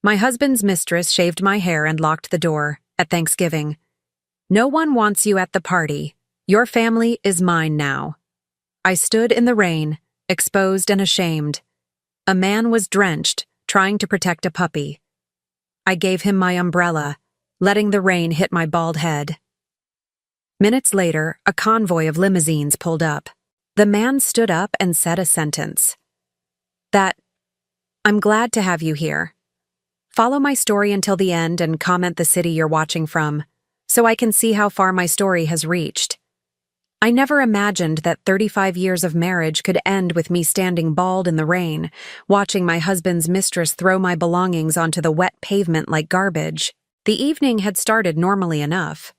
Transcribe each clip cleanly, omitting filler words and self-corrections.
My husband's mistress shaved my hair and locked the door at Thanksgiving. No one wants you at the party. Your family is mine now. I stood in the rain, exposed and ashamed. A man was drenched, trying to protect a puppy. I gave him my umbrella, letting the rain hit my bald head. Minutes later, a convoy of limousines pulled up. The man stood up and said a sentence. I'm glad to have you here. Follow my story until the end and comment the city you're watching from, so I can see how far my story has reached. I never imagined that 35 years of marriage could end with me standing bald in the rain, watching my husband's mistress throw my belongings onto the wet pavement like garbage. The evening had started normally enough.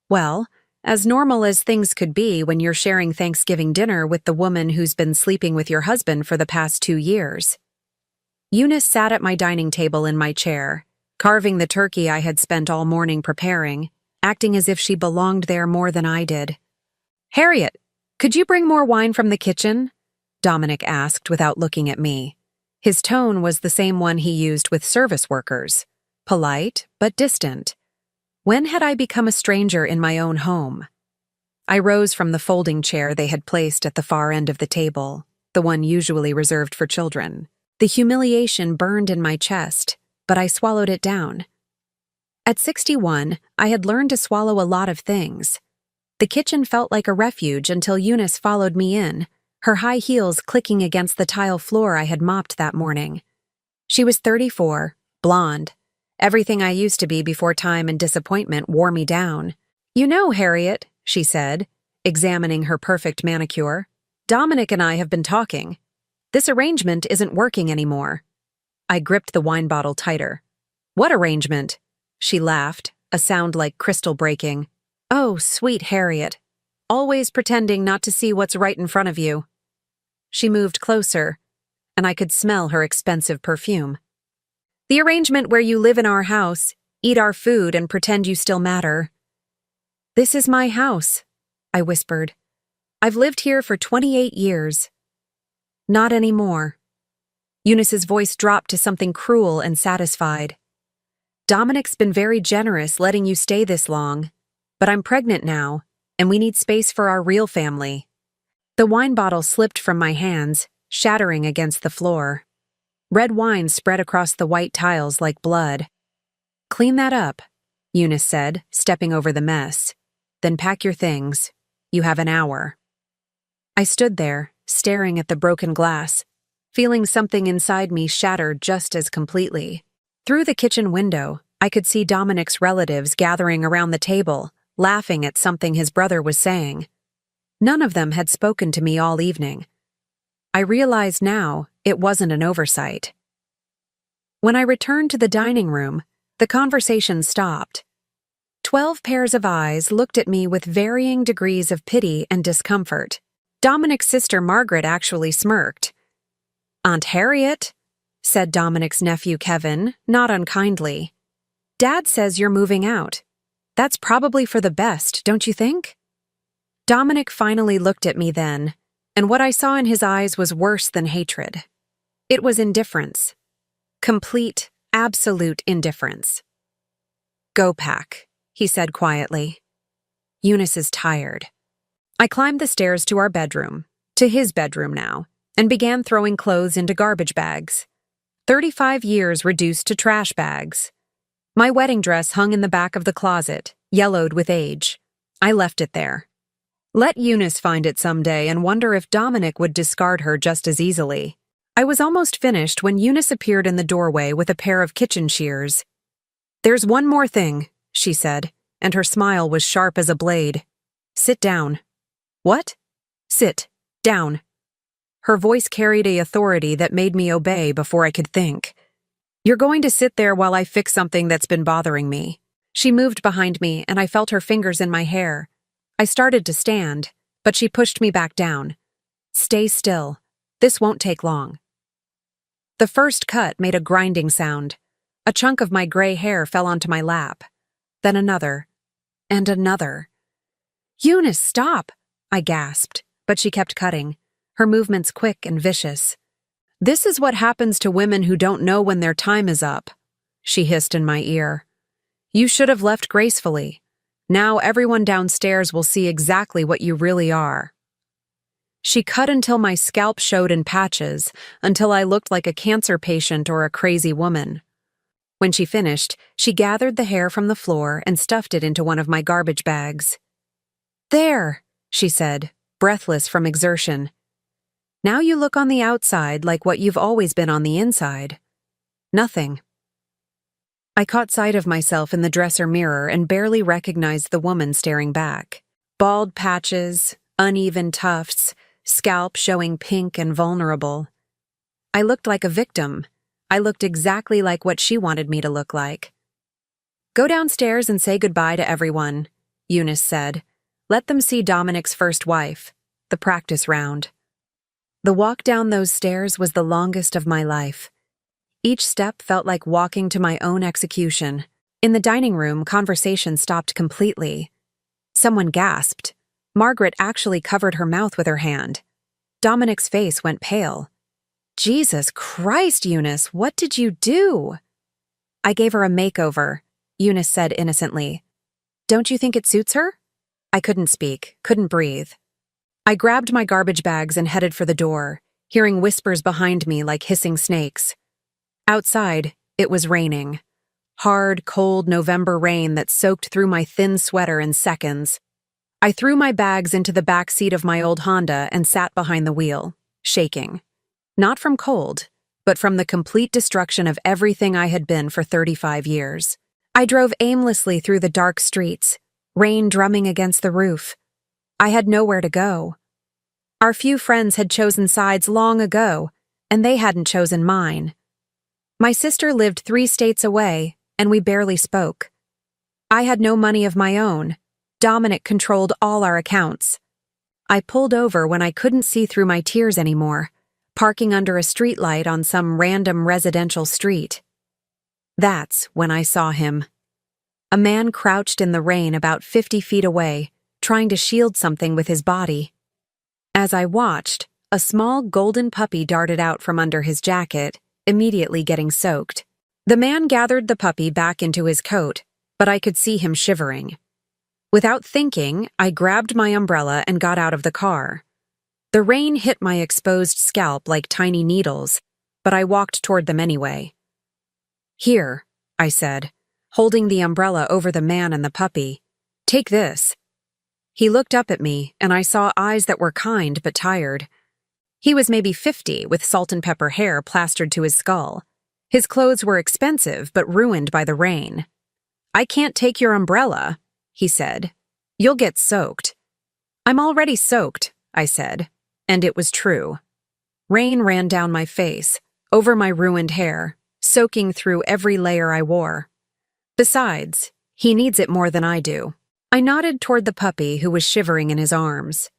Well, as normal as things could be when you're sharing Thanksgiving dinner with the woman who's been sleeping with your husband for the past 2 years. Eunice sat at my dining table in my chair, carving the turkey I had spent all morning preparing, acting as if she belonged there more than I did. "Harriet, could you bring more wine from the kitchen?" Dominic asked without looking at me. His tone was the same one he used with service workers, polite but distant. When had I become a stranger in my own home? I rose from the folding chair they had placed at the far end of the table, the one usually reserved for children. The humiliation burned in my chest, but I swallowed it down. At 61, I had learned to swallow a lot of things. The kitchen felt like a refuge until Eunice followed me in, her high heels clicking against the tile floor I had mopped that morning. She was 34, blonde. Everything I used to be before time and disappointment wore me down. "You know, Harriet," she said, examining her perfect manicure, "Dominic and I have been talking. This arrangement isn't working anymore." I gripped the wine bottle tighter. "What arrangement?" She laughed, a sound like crystal breaking. "Oh, sweet Harriet. Always pretending not to see what's right in front of you." She moved closer, and I could smell her expensive perfume. "The arrangement where you live in our house, eat our food, and pretend you still matter." "This is my house," I whispered. "I've lived here for 28 years. "Not anymore." Eunice's voice dropped to something cruel and satisfied. "Dominic's been very generous letting you stay this long, but I'm pregnant now, and we need space for our real family." The wine bottle slipped from my hands, shattering against the floor. Red wine spread across the white tiles like blood. "Clean that up," Eunice said, stepping over the mess. "Then pack your things. You have an hour." I stood there, staring at the broken glass, feeling something inside me shatter just as completely. Through the kitchen window, I could see Dominic's relatives gathering around the table, laughing at something his brother was saying. None of them had spoken to me all evening. I realized now it wasn't an oversight. When I returned to the dining room, the conversation stopped. 12 pairs of eyes looked at me with varying degrees of pity and discomfort. Dominic's sister Margaret actually smirked. "Aunt Harriet," said Dominic's nephew Kevin, not unkindly. "Dad says you're moving out. That's probably for the best, don't you think?" Dominic finally looked at me then, and what I saw in his eyes was worse than hatred. It was indifference. Complete, absolute indifference. "Go pack," he said quietly. "Eunice is tired." I climbed the stairs to our bedroom, to his bedroom now, and began throwing clothes into garbage bags. 35 years reduced to trash bags. My wedding dress hung in the back of the closet, yellowed with age. I left it there. Let Eunice find it someday and wonder if Dominic would discard her just as easily. I was almost finished when Eunice appeared in the doorway with a pair of kitchen shears. "There's one more thing," she said, and her smile was sharp as a blade. "Sit down." "What?" "Sit. Down." Her voice carried a authority that made me obey before I could think. "You're going to sit there while I fix something that's been bothering me." She moved behind me, and I felt her fingers in my hair. I started to stand, but she pushed me back down. "Stay still. This won't take long." The first cut made a grinding sound. A chunk of my gray hair fell onto my lap. Then another. And another. "Eunice, stop!" I gasped, but she kept cutting, her movements quick and vicious. "This is what happens to women who don't know when their time is up." she hissed in my ear. You should have left gracefully. Now everyone downstairs will see exactly what you really are. She cut until my scalp showed in patches, until I looked like a cancer patient or a crazy woman. When she finished, she gathered the hair from the floor and stuffed it into one of my garbage bags. There, she said, breathless from exertion. Now you look on the outside like what you've always been on the inside. Nothing. I caught sight of myself in the dresser mirror and barely recognized the woman staring back. Bald patches, uneven tufts, scalp showing pink and vulnerable. I looked like a victim. I looked exactly like what she wanted me to look like. Go downstairs and say goodbye to everyone, Eunice said. Let them see Dominic's first wife, the practice round. The walk down those stairs was the longest of my life. Each step felt like walking to my own execution. In the dining room, conversation stopped completely. Someone gasped. Margaret actually covered her mouth with her hand. Dominic's face went pale. Jesus Christ, Eunice, what did you do? I gave her a makeover, Eunice said innocently. Don't you think it suits her? I couldn't speak, couldn't breathe. I grabbed my garbage bags and headed for the door, hearing whispers behind me like hissing snakes. Outside, it was raining. Hard, cold November rain that soaked through my thin sweater in seconds. I threw my bags into the back seat of my old Honda and sat behind the wheel, shaking. Not from cold, but from the complete destruction of everything I had been for 35 years. I drove aimlessly through the dark streets, rain drumming against the roof. I had nowhere to go. Our few friends had chosen sides long ago, and they hadn't chosen mine. My sister lived 3 states away, and we barely spoke. I had no money of my own. Dominic controlled all our accounts. I pulled over when I couldn't see through my tears anymore, parking under a streetlight on some random residential street. That's when I saw him. A man crouched in the rain about 50 feet away, trying to shield something with his body. As I watched, a small golden puppy darted out from under his jacket, immediately getting soaked. The man gathered the puppy back into his coat, but I could see him shivering. Without thinking, I grabbed my umbrella and got out of the car. The rain hit my exposed scalp like tiny needles, but I walked toward them anyway. Here, I said, holding the umbrella over the man and the puppy. Take this. He looked up at me, and I saw eyes that were kind but tired. He was maybe 50, with salt and pepper hair plastered to his skull. His clothes were expensive but ruined by the rain. I can't take your umbrella, he said. You'll get soaked. I'm already soaked, I said, and it was true. Rain ran down my face, over my ruined hair, soaking through every layer I wore. Besides, he needs it more than I do. I nodded toward the puppy who was shivering in his arms.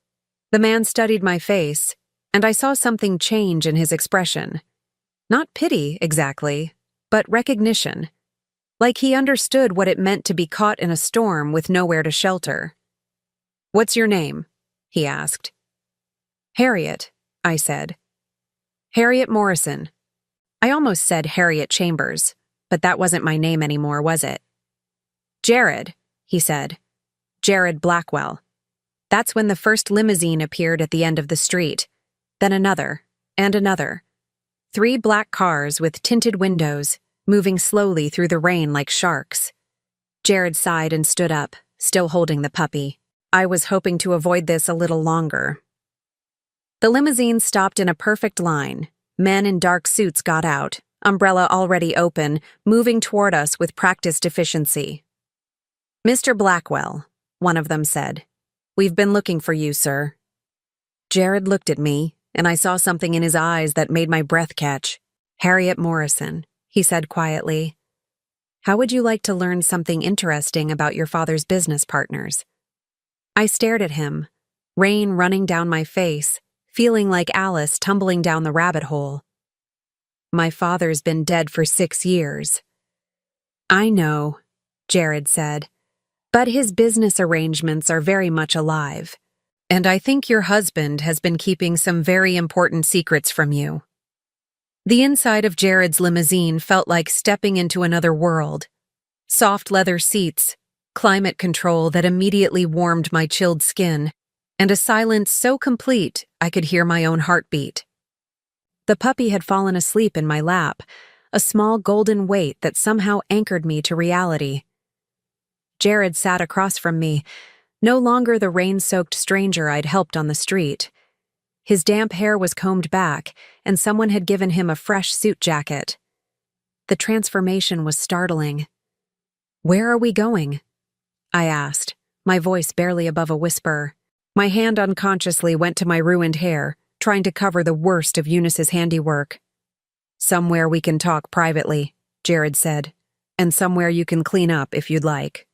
The man studied my face, and I saw something change in his expression. Not pity, exactly, but recognition. Like he understood what it meant to be caught in a storm with nowhere to shelter. What's your name? He asked. Harriet, I said. Harriet Morrison. I almost said Harriet Chambers, but that wasn't my name anymore, was it? Jared, he said. Jared Blackwell. That's when the first limousine appeared at the end of the street. Then another, and another. 3 black cars with tinted windows, moving slowly through the rain like sharks. Jared sighed and stood up, still holding the puppy. I was hoping to avoid this a little longer. The limousine stopped in a perfect line. Men in dark suits got out, umbrella already open, moving toward us with practiced efficiency. Mr. Blackwell, one of them said. We've been looking for you, sir. Jared looked at me, and I saw something in his eyes that made my breath catch. Harriet Morrison, he said quietly. How would you like to learn something interesting about your father's business partners? I stared at him, rain running down my face, feeling like Alice tumbling down the rabbit hole. My father's been dead for 6 years. I know, Jared said, but his business arrangements are very much alive. And I think your husband has been keeping some very important secrets from you. The inside of Jared's limousine felt like stepping into another world. Soft leather seats, climate control that immediately warmed my chilled skin, and a silence so complete I could hear my own heartbeat. The puppy had fallen asleep in my lap, a small golden weight that somehow anchored me to reality. Jared sat across from me, no longer the rain-soaked stranger I'd helped on the street. His damp hair was combed back, and someone had given him a fresh suit jacket. The transformation was startling. "Where are we going?" I asked, my voice barely above a whisper. My hand unconsciously went to my ruined hair, trying to cover the worst of Eunice's handiwork. "Somewhere we can talk privately," Jared said, "and somewhere you can clean up if you'd like."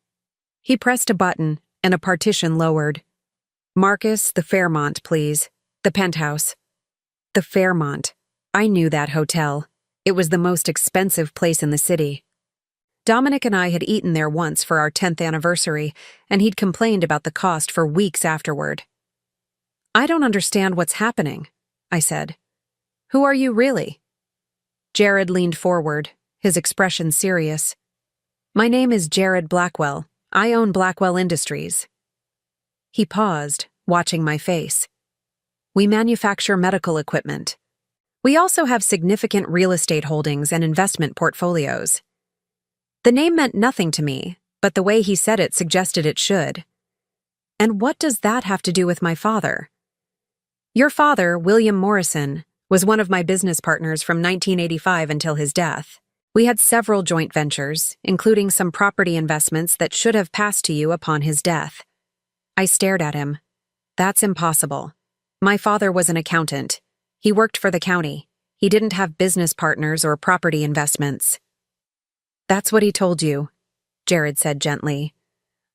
He pressed a button, and a partition lowered. "Marcus, the Fairmont, please. The penthouse." The Fairmont. I knew that hotel. It was the most expensive place in the city. Dominic and I had eaten there once for our 10th anniversary, and he'd complained about the cost for weeks afterward. "I don't understand what's happening," I said. "Who are you really?" Jared leaned forward, his expression serious. "My name is Jared Blackwell. I own Blackwell Industries." He paused, watching my face. "We manufacture medical equipment. We also have significant real estate holdings and investment portfolios." The name meant nothing to me, but the way he said it suggested it should. "And what does that have to do with my father?" "Your father, William Morrison, was one of my business partners from 1985 until his death. We had several joint ventures, including some property investments that should have passed to you upon his death." I stared at him. "That's impossible. My father was an accountant. He worked for the county. He didn't have business partners or property investments." "That's what he told you," Jared said gently.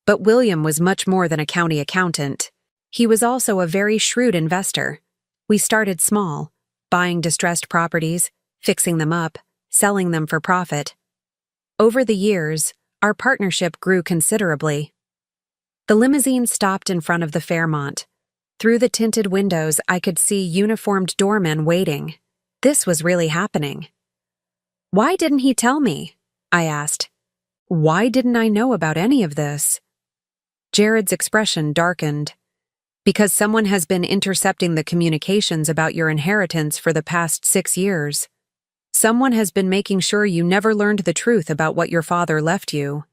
"But William was much more than a county accountant. He was also a very shrewd investor. We started small, buying distressed properties, fixing them up, selling them for profit. Over the years, our partnership grew considerably." The limousine stopped in front of the Fairmont. Through the tinted windows, I could see uniformed doormen waiting. This was really happening. "Why didn't he tell me?" I asked. "Why didn't I know about any of this?" Jared's expression darkened. "Because someone has been intercepting the communications about your inheritance for the past 6 years. Someone has been making sure you never learned the truth about what your father left you."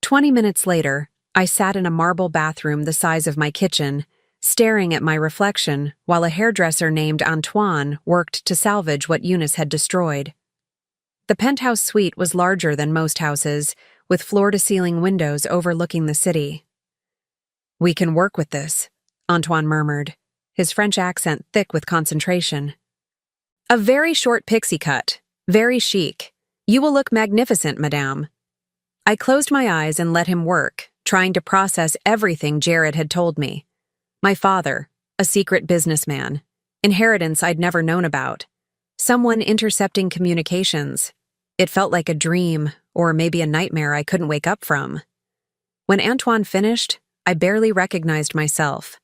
20 minutes later, I sat in a marble bathroom the size of my kitchen, staring at my reflection while a hairdresser named Antoine worked to salvage what Eunice had destroyed. The penthouse suite was larger than most houses, with floor-to-ceiling windows overlooking the city. "We can work with this," Antoine murmured, his French accent thick with concentration. "A very short pixie cut, very chic. You will look magnificent, madame." I closed my eyes and let him work, trying to process everything Jared had told me. My father, a secret businessman, inheritance I'd never known about, someone intercepting communications. It felt like a dream, or maybe a nightmare I couldn't wake up from. When Antoine finished, I barely recognized myself.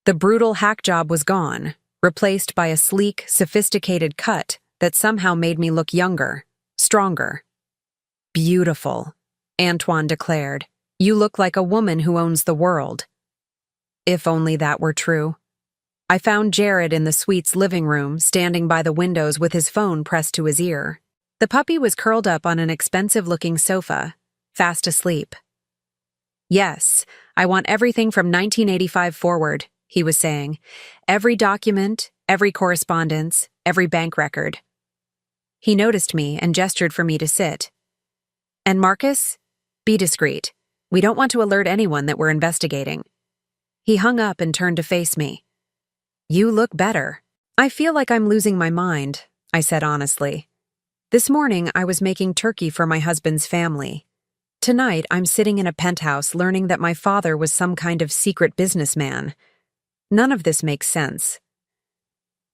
The brutal hack job was gone, replaced by a sleek, sophisticated cut that somehow made me look younger, stronger. "Beautiful," Antoine declared. "You look like a woman who owns the world." If only that were true. I found Jared in the suite's living room, standing by the windows with his phone pressed to his ear. The puppy was curled up on an expensive-looking sofa, fast asleep. "Yes, I want everything from 1985 forward," he was saying. "Every document, every correspondence, every bank record." He noticed me and gestured for me to sit. "And Marcus? Be discreet. We don't want to alert anyone that we're investigating." He hung up and turned to face me. "You look better." "I feel like I'm losing my mind," I said honestly. "This morning I was making turkey for my husband's family. Tonight I'm sitting in a penthouse learning that my father was some kind of secret businessman. None of this makes sense."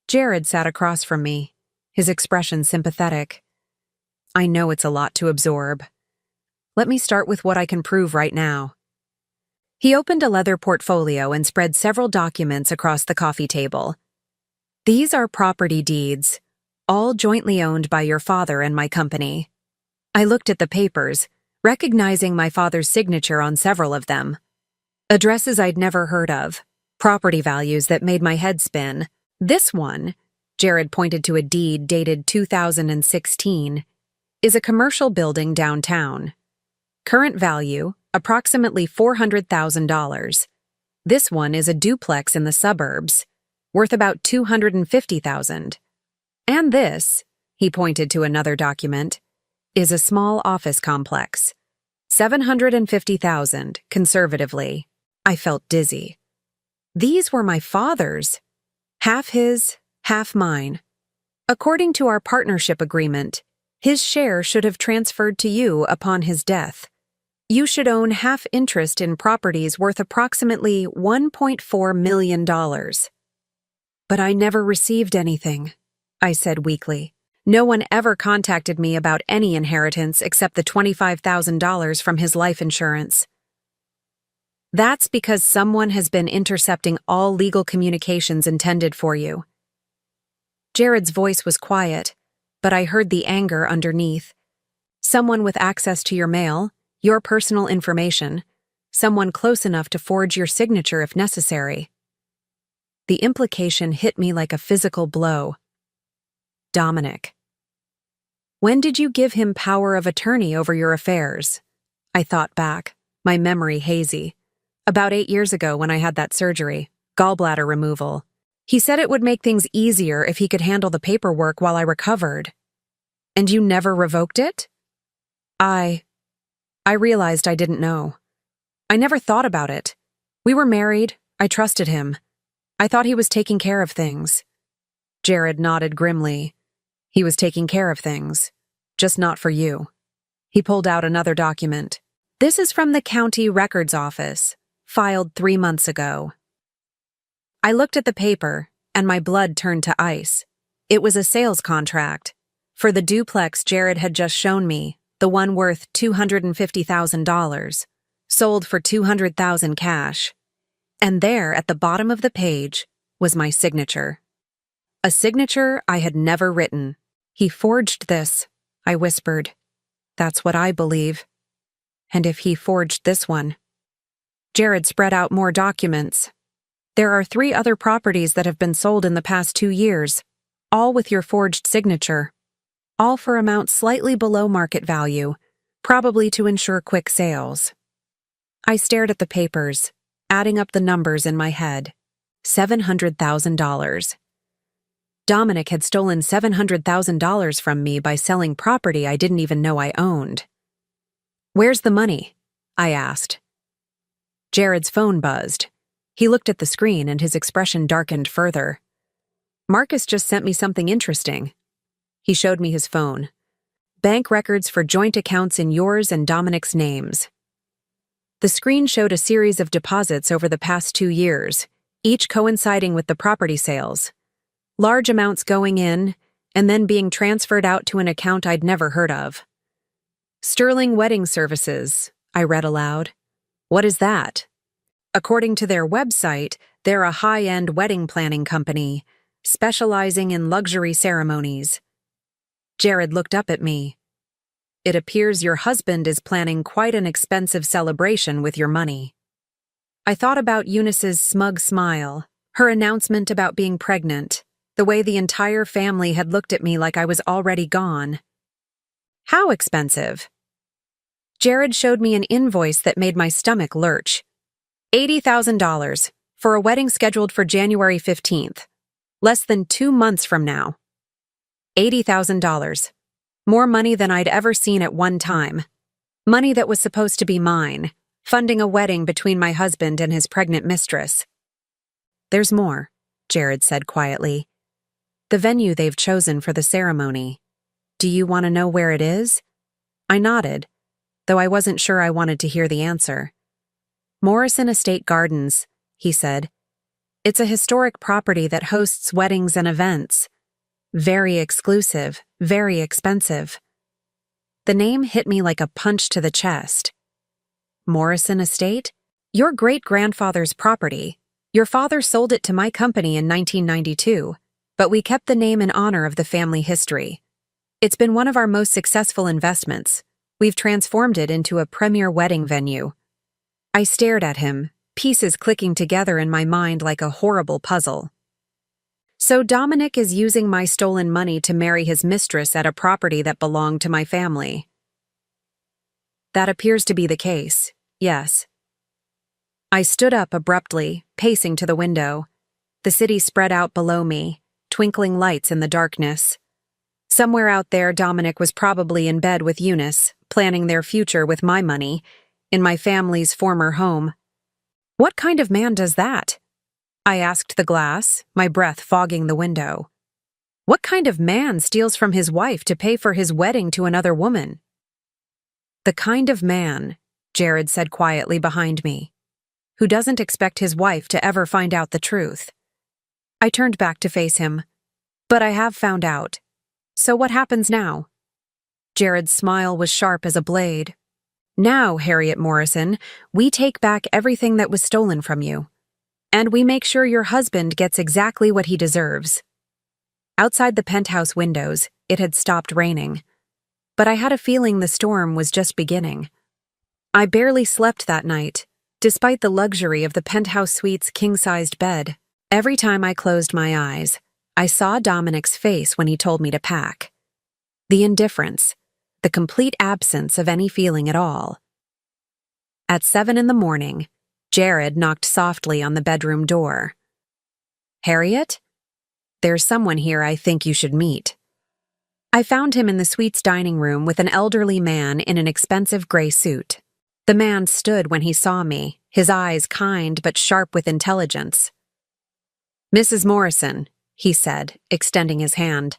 Jared sat across from me, his expression sympathetic. "I know it's a lot to absorb. Let me start with what I can prove right now." He opened a leather portfolio and spread several documents across the coffee table. "These are property deeds, all jointly owned by your father and my company. I looked at the papers, recognizing my father's signature on several of them. Addresses I'd never heard of, property values that made my head spin. This one, Jared pointed to a deed dated 2016, is a commercial building downtown. Current value, approximately $400,000. This one is a duplex in the suburbs, worth about $250,000. And this, he pointed to another document, is a small office complex. $750,000, conservatively. I felt dizzy. These were my father's. Half his, half mine. According to our partnership agreement, his share should have transferred to you upon his death. You should own half interest in properties worth approximately $1.4 million. But I never received anything, I said weakly. No one ever contacted me about any inheritance except the $25,000 from his life insurance. That's because someone has been intercepting all legal communications intended for you. Jared's voice was quiet, but I heard the anger underneath. Someone with access to your mail, your personal information, someone close enough to forge your signature if necessary. The implication hit me like a physical blow. Dominic. When did you give him power of attorney over your affairs? I thought back, my memory hazy. About 8 years ago when I had that surgery, gallbladder removal. He said it would make things easier if he could handle the paperwork while I recovered. And you never revoked it? I realized I didn't know. I never thought about it. We were married, I trusted him. I thought he was taking care of things. Jared nodded grimly. He was taking care of things, just not for you. He pulled out another document. This is from the county records office, filed 3 months ago. I looked at the paper, and my blood turned to ice. It was a sales contract. For the duplex Jared had just shown me, the one worth $250,000, sold for $200,000 cash. And there, at the bottom of the page, was my signature. A signature I had never written. He forged this, I whispered. That's what I believe. And if he forged this one? Jared spread out more documents. There are 3 other properties that have been sold in the past 2 years, all with your forged signature. All for amounts slightly below market value, probably to ensure quick sales. I stared at the papers, adding up the numbers in my head. $700,000. Dominic had stolen $700,000 from me by selling property I didn't even know I owned. Where's the money? I asked. Jared's phone buzzed. He looked at the screen and his expression darkened further. Marcus just sent me something interesting. He showed me his phone. Bank records for joint accounts in yours and Dominic's names. The screen showed a series of deposits over the past 2 years, each coinciding with the property sales. Large amounts going in, and then being transferred out to an account I'd never heard of. Sterling Wedding Services, I read aloud. What is that? According to their website, they're a high-end wedding planning company, specializing in luxury ceremonies. Jared looked up at me. It appears your husband is planning quite an expensive celebration with your money. I thought about Eunice's smug smile, her announcement about being pregnant, the way the entire family had looked at me like I was already gone. How expensive? Jared showed me an invoice that made my stomach lurch. $80,000 for a wedding scheduled for January 15th, less than 2 months from now. $80,000. More money than I'd ever seen at one time. Money that was supposed to be mine, funding a wedding between my husband and his pregnant mistress. There's more, Jared said quietly. The venue they've chosen for the ceremony. Do you want to know where it is? I nodded, though I wasn't sure I wanted to hear the answer. Morrison Estate Gardens, he said. It's a historic property that hosts weddings and events. Very exclusive, very expensive. The name hit me like a punch to the chest. Morrison Estate? Your great-grandfather's property. Your father sold it to my company in 1992. but we kept the name in honor of the family history. It's been one of our most successful investments. We've transformed it into a premier wedding venue. I stared at him, pieces clicking together in my mind like a horrible puzzle. So Dominic is using my stolen money to marry his mistress at a property that belonged to my family. That appears to be the case, yes. I stood up abruptly, pacing to the window. The city spread out below me, twinkling lights in the darkness. Somewhere out there, Dominic was probably in bed with Eunice, planning their future with my money, in my family's former home. What kind of man does that? I asked the glass, my breath fogging the window. What kind of man steals from his wife to pay for his wedding to another woman? The kind of man, Jared said quietly behind me, who doesn't expect his wife to ever find out the truth. I turned back to face him. But I have found out. So what happens now? Jared's smile was sharp as a blade. Now, Harriet Morrison, we take back everything that was stolen from you. And we make sure your husband gets exactly what he deserves. Outside the penthouse windows, it had stopped raining. But I had a feeling the storm was just beginning. I barely slept that night, despite the luxury of the penthouse suite's king-sized bed. Every time I closed my eyes, I saw Dominic's face when he told me to pack. The indifference, the complete absence of any feeling at all. At 7 a.m, Jared knocked softly on the bedroom door. Harriet? There's someone here I think you should meet. I found him in the suite's dining room with an elderly man in an expensive gray suit. The man stood when he saw me, his eyes kind but sharp with intelligence. Mrs. Morrison, he said, extending his hand.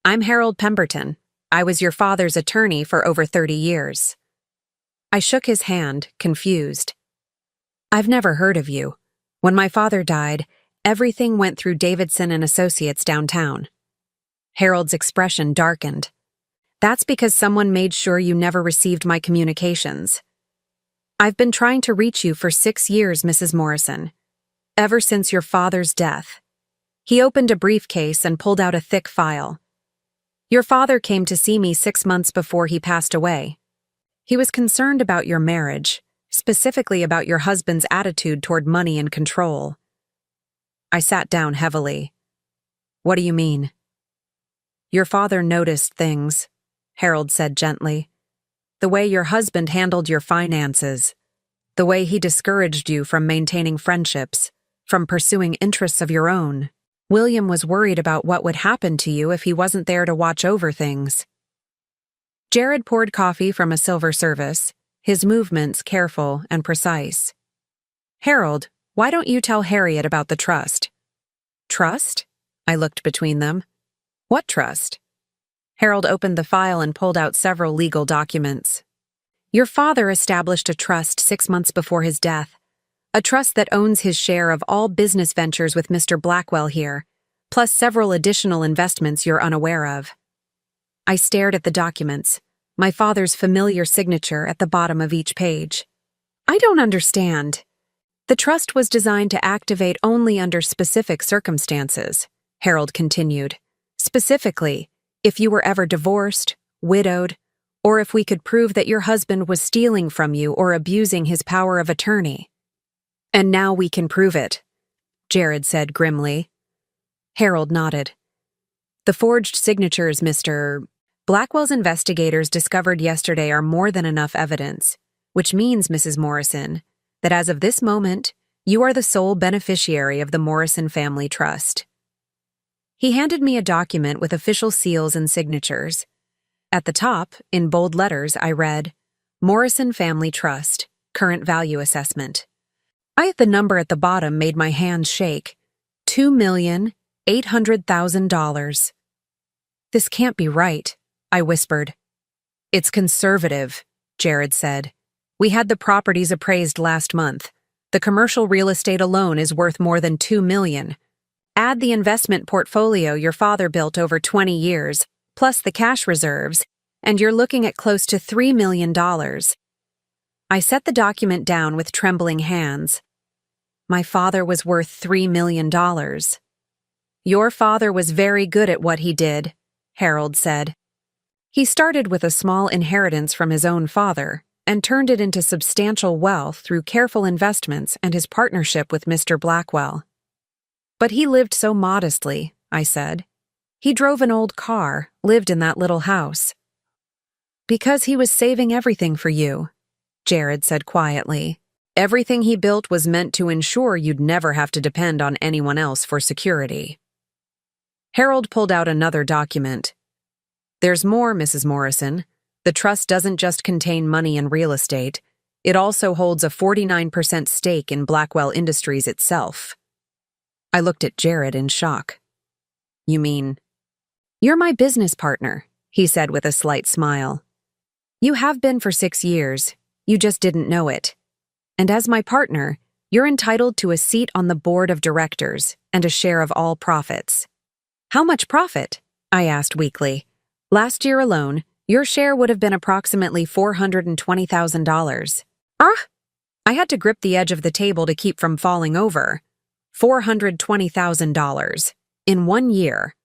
I'm Harold Pemberton. I was your father's attorney for over 30 years. I shook his hand, confused. I've never heard of you. When my father died, everything went through Davidson and Associates downtown. Harold's expression darkened. That's because someone made sure you never received my communications. I've been trying to reach you for 6 years, Mrs. Morrison. Ever since your father's death. He opened a briefcase and pulled out a thick file. Your father came to see me 6 months before he passed away. He was concerned about your marriage, specifically about your husband's attitude toward money and control. I sat down heavily. What do you mean? Your father noticed things, Harold said gently. The way your husband handled your finances. The way he discouraged you from maintaining friendships, from pursuing interests of your own. William was worried about what would happen to you if he wasn't there to watch over things. Jared poured coffee from a silver service, his movements careful and precise. Harold, why don't you tell Harriet about the trust? Trust? I looked between them. What trust? Harold opened the file and pulled out several legal documents. Your father established a trust 6 months before his death. A trust that owns his share of all business ventures with Mr. Blackwell here, plus several additional investments you're unaware of. I stared at the documents, my father's familiar signature at the bottom of each page. I don't understand. The trust was designed to activate only under specific circumstances, Harold continued. Specifically, if you were ever divorced, widowed, or if we could prove that your husband was stealing from you or abusing his power of attorney. And now we can prove it, Jared said grimly. Harold nodded. The forged signatures, Mr. Blackwell's investigators discovered yesterday are more than enough evidence, which means, Mrs. Morrison, that as of this moment, you are the sole beneficiary of the Morrison Family Trust. He handed me a document with official seals and signatures. At the top, in bold letters, I read, Morrison Family Trust, Current Value Assessment. The number at the bottom made my hands shake. $2,800,000. This can't be right, I whispered. It's conservative, Jared said. We had the properties appraised last month. The commercial real estate alone is worth more than $2 million. Add the investment portfolio your father built over 20 years, plus the cash reserves, and you're looking at close to $3 million. I set the document down with trembling hands. My father was worth $3 million. Your father was very good at what he did, Harold said. He started with a small inheritance from his own father and turned it into substantial wealth through careful investments and his partnership with Mr. Blackwell. But he lived so modestly, I said. He drove an old car, lived in that little house. Because he was saving everything for you, Jared said quietly. Everything he built was meant to ensure you'd never have to depend on anyone else for security. Harold pulled out another document. There's more, Mrs. Morrison. The trust doesn't just contain money and real estate. It also holds a 49% stake in Blackwell Industries itself. I looked at Jared in shock. You mean? You're my business partner, he said with a slight smile. You have been for 6 years. You just didn't know it. And as my partner, you're entitled to a seat on the board of directors and a share of all profits. How much profit? I asked weakly. Last year alone, your share would have been approximately $420,000. I had to grip the edge of the table to keep from falling over. $420,000 in 1 year.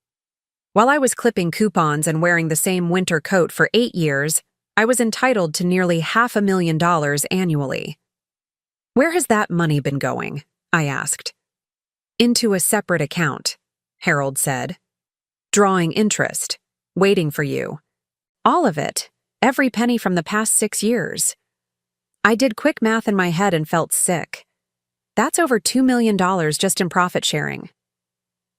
While I was clipping coupons and wearing the same winter coat for 8 years, I was entitled to nearly $500,000 annually. Where has that money been going? I asked. Into a separate account, Harold said. Drawing interest, waiting for you. All of it, every penny from the past 6 years. I did quick math in my head and felt sick. That's over $2 million just in profit sharing.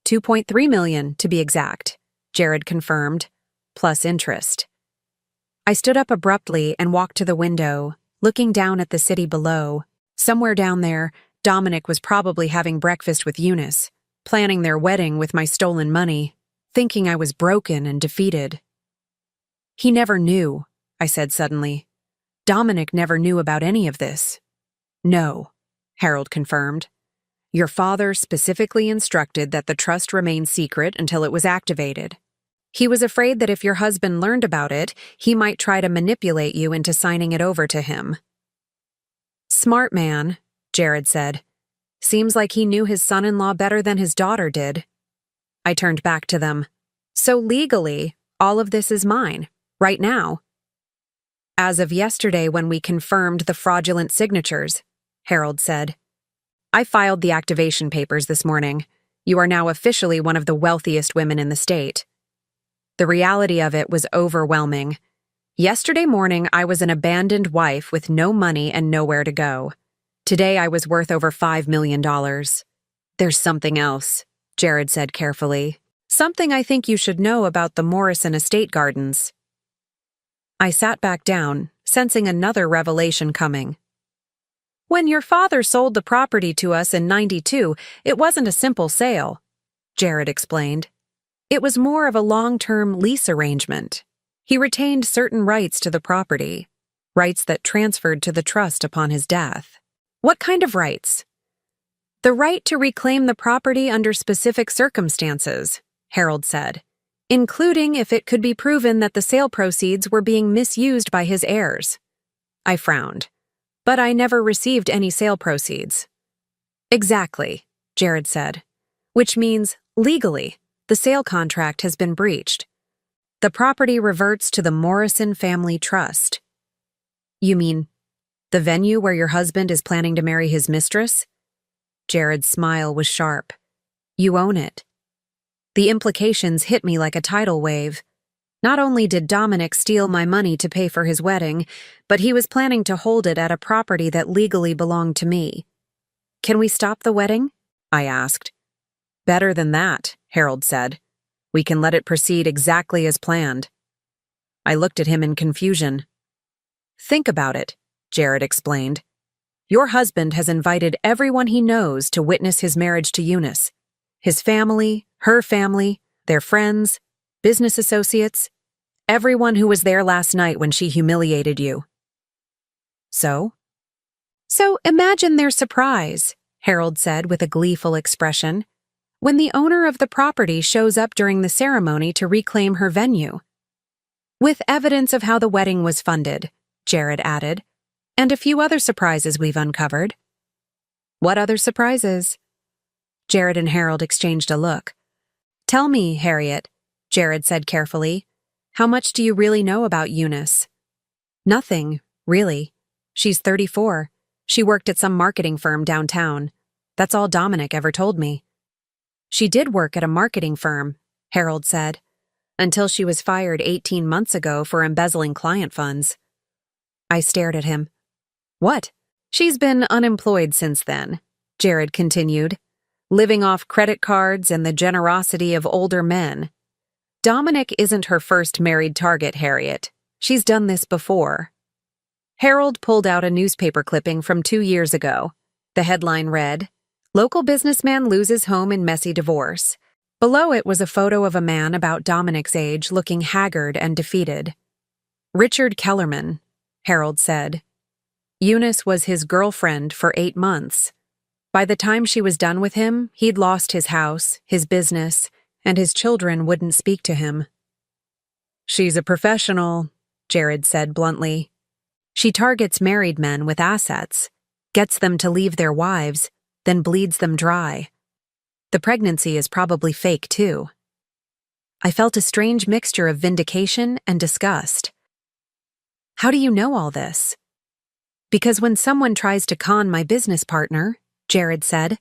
$2.3 million, to be exact, Jared confirmed, plus interest. I stood up abruptly and walked to the window, looking down at the city below. Somewhere down there, Dominic was probably having breakfast with Eunice, planning their wedding with my stolen money, thinking I was broken and defeated. He never knew, I said suddenly. Dominic never knew about any of this. No, Harold confirmed. Your father specifically instructed that the trust remain secret until it was activated. He was afraid that if your husband learned about it, he might try to manipulate you into signing it over to him. Smart man, Jared said. Seems like he knew his son-in-law better than his daughter did. I turned back to them. So legally, all of this is mine, right now. As of yesterday when we confirmed the fraudulent signatures, Harold said. I filed the activation papers this morning. You are now officially one of the wealthiest women in the state. The reality of it was overwhelming. Yesterday morning, I was an abandoned wife with no money and nowhere to go. Today, I was worth over $5 million. There's something else, Jared said carefully. Something I think you should know about the Morrison estate gardens. I sat back down, sensing another revelation coming. When your father sold the property to us in '92, it wasn't a simple sale, Jared explained. It was more of a long-term lease arrangement. He retained certain rights to the property, rights that transferred to the trust upon his death. What kind of rights? The right to reclaim the property under specific circumstances, Harold said, including if it could be proven that the sale proceeds were being misused by his heirs. I frowned. But I never received any sale proceeds. Exactly, Jared said, which means, legally, the sale contract has been breached. The property reverts to the Morrison Family Trust. You mean, the venue where your husband is planning to marry his mistress? Jared's smile was sharp. You own it. The implications hit me like a tidal wave. Not only did Dominic steal my money to pay for his wedding, but he was planning to hold it at a property that legally belonged to me. Can we stop the wedding? I asked. Better than that, Harold said. We can let it proceed exactly as planned. I looked at him in confusion. Think about it, Jared explained. Your husband has invited everyone he knows to witness his marriage to Eunice. His family, her family, their friends, business associates, everyone who was there last night when she humiliated you. So imagine their surprise, Harold said with a gleeful expression, when the owner of the property shows up during the ceremony to reclaim her venue. With evidence of how the wedding was funded, Jared added, and a few other surprises we've uncovered. What other surprises? Jared and Harold exchanged a look. Tell me, Harriet, Jared said carefully. How much do you really know about Eunice? Nothing, really. She's 34. She worked at some marketing firm downtown. That's all Dominic ever told me. She did work at a marketing firm, Harold said, until she was fired 18 months ago for embezzling client funds. I stared at him. What? She's been unemployed since then, Jared continued, living off credit cards and the generosity of older men. Dominic isn't her first married target, Harriet. She's done this before. Harold pulled out a newspaper clipping from 2 years ago. The headline read, "Local businessman loses home in messy divorce." Below it was a photo of a man about Dominic's age looking haggard and defeated. Richard Kellerman, Harold said. Eunice was his girlfriend for 8 months. By the time she was done with him, he'd lost his house, his business, and his children wouldn't speak to him. She's a professional, Jared said bluntly. She targets married men with assets, gets them to leave their wives, then bleeds them dry. The pregnancy is probably fake, too. I felt a strange mixture of vindication and disgust. How do you know all this? Because when someone tries to con my business partner, Jared said,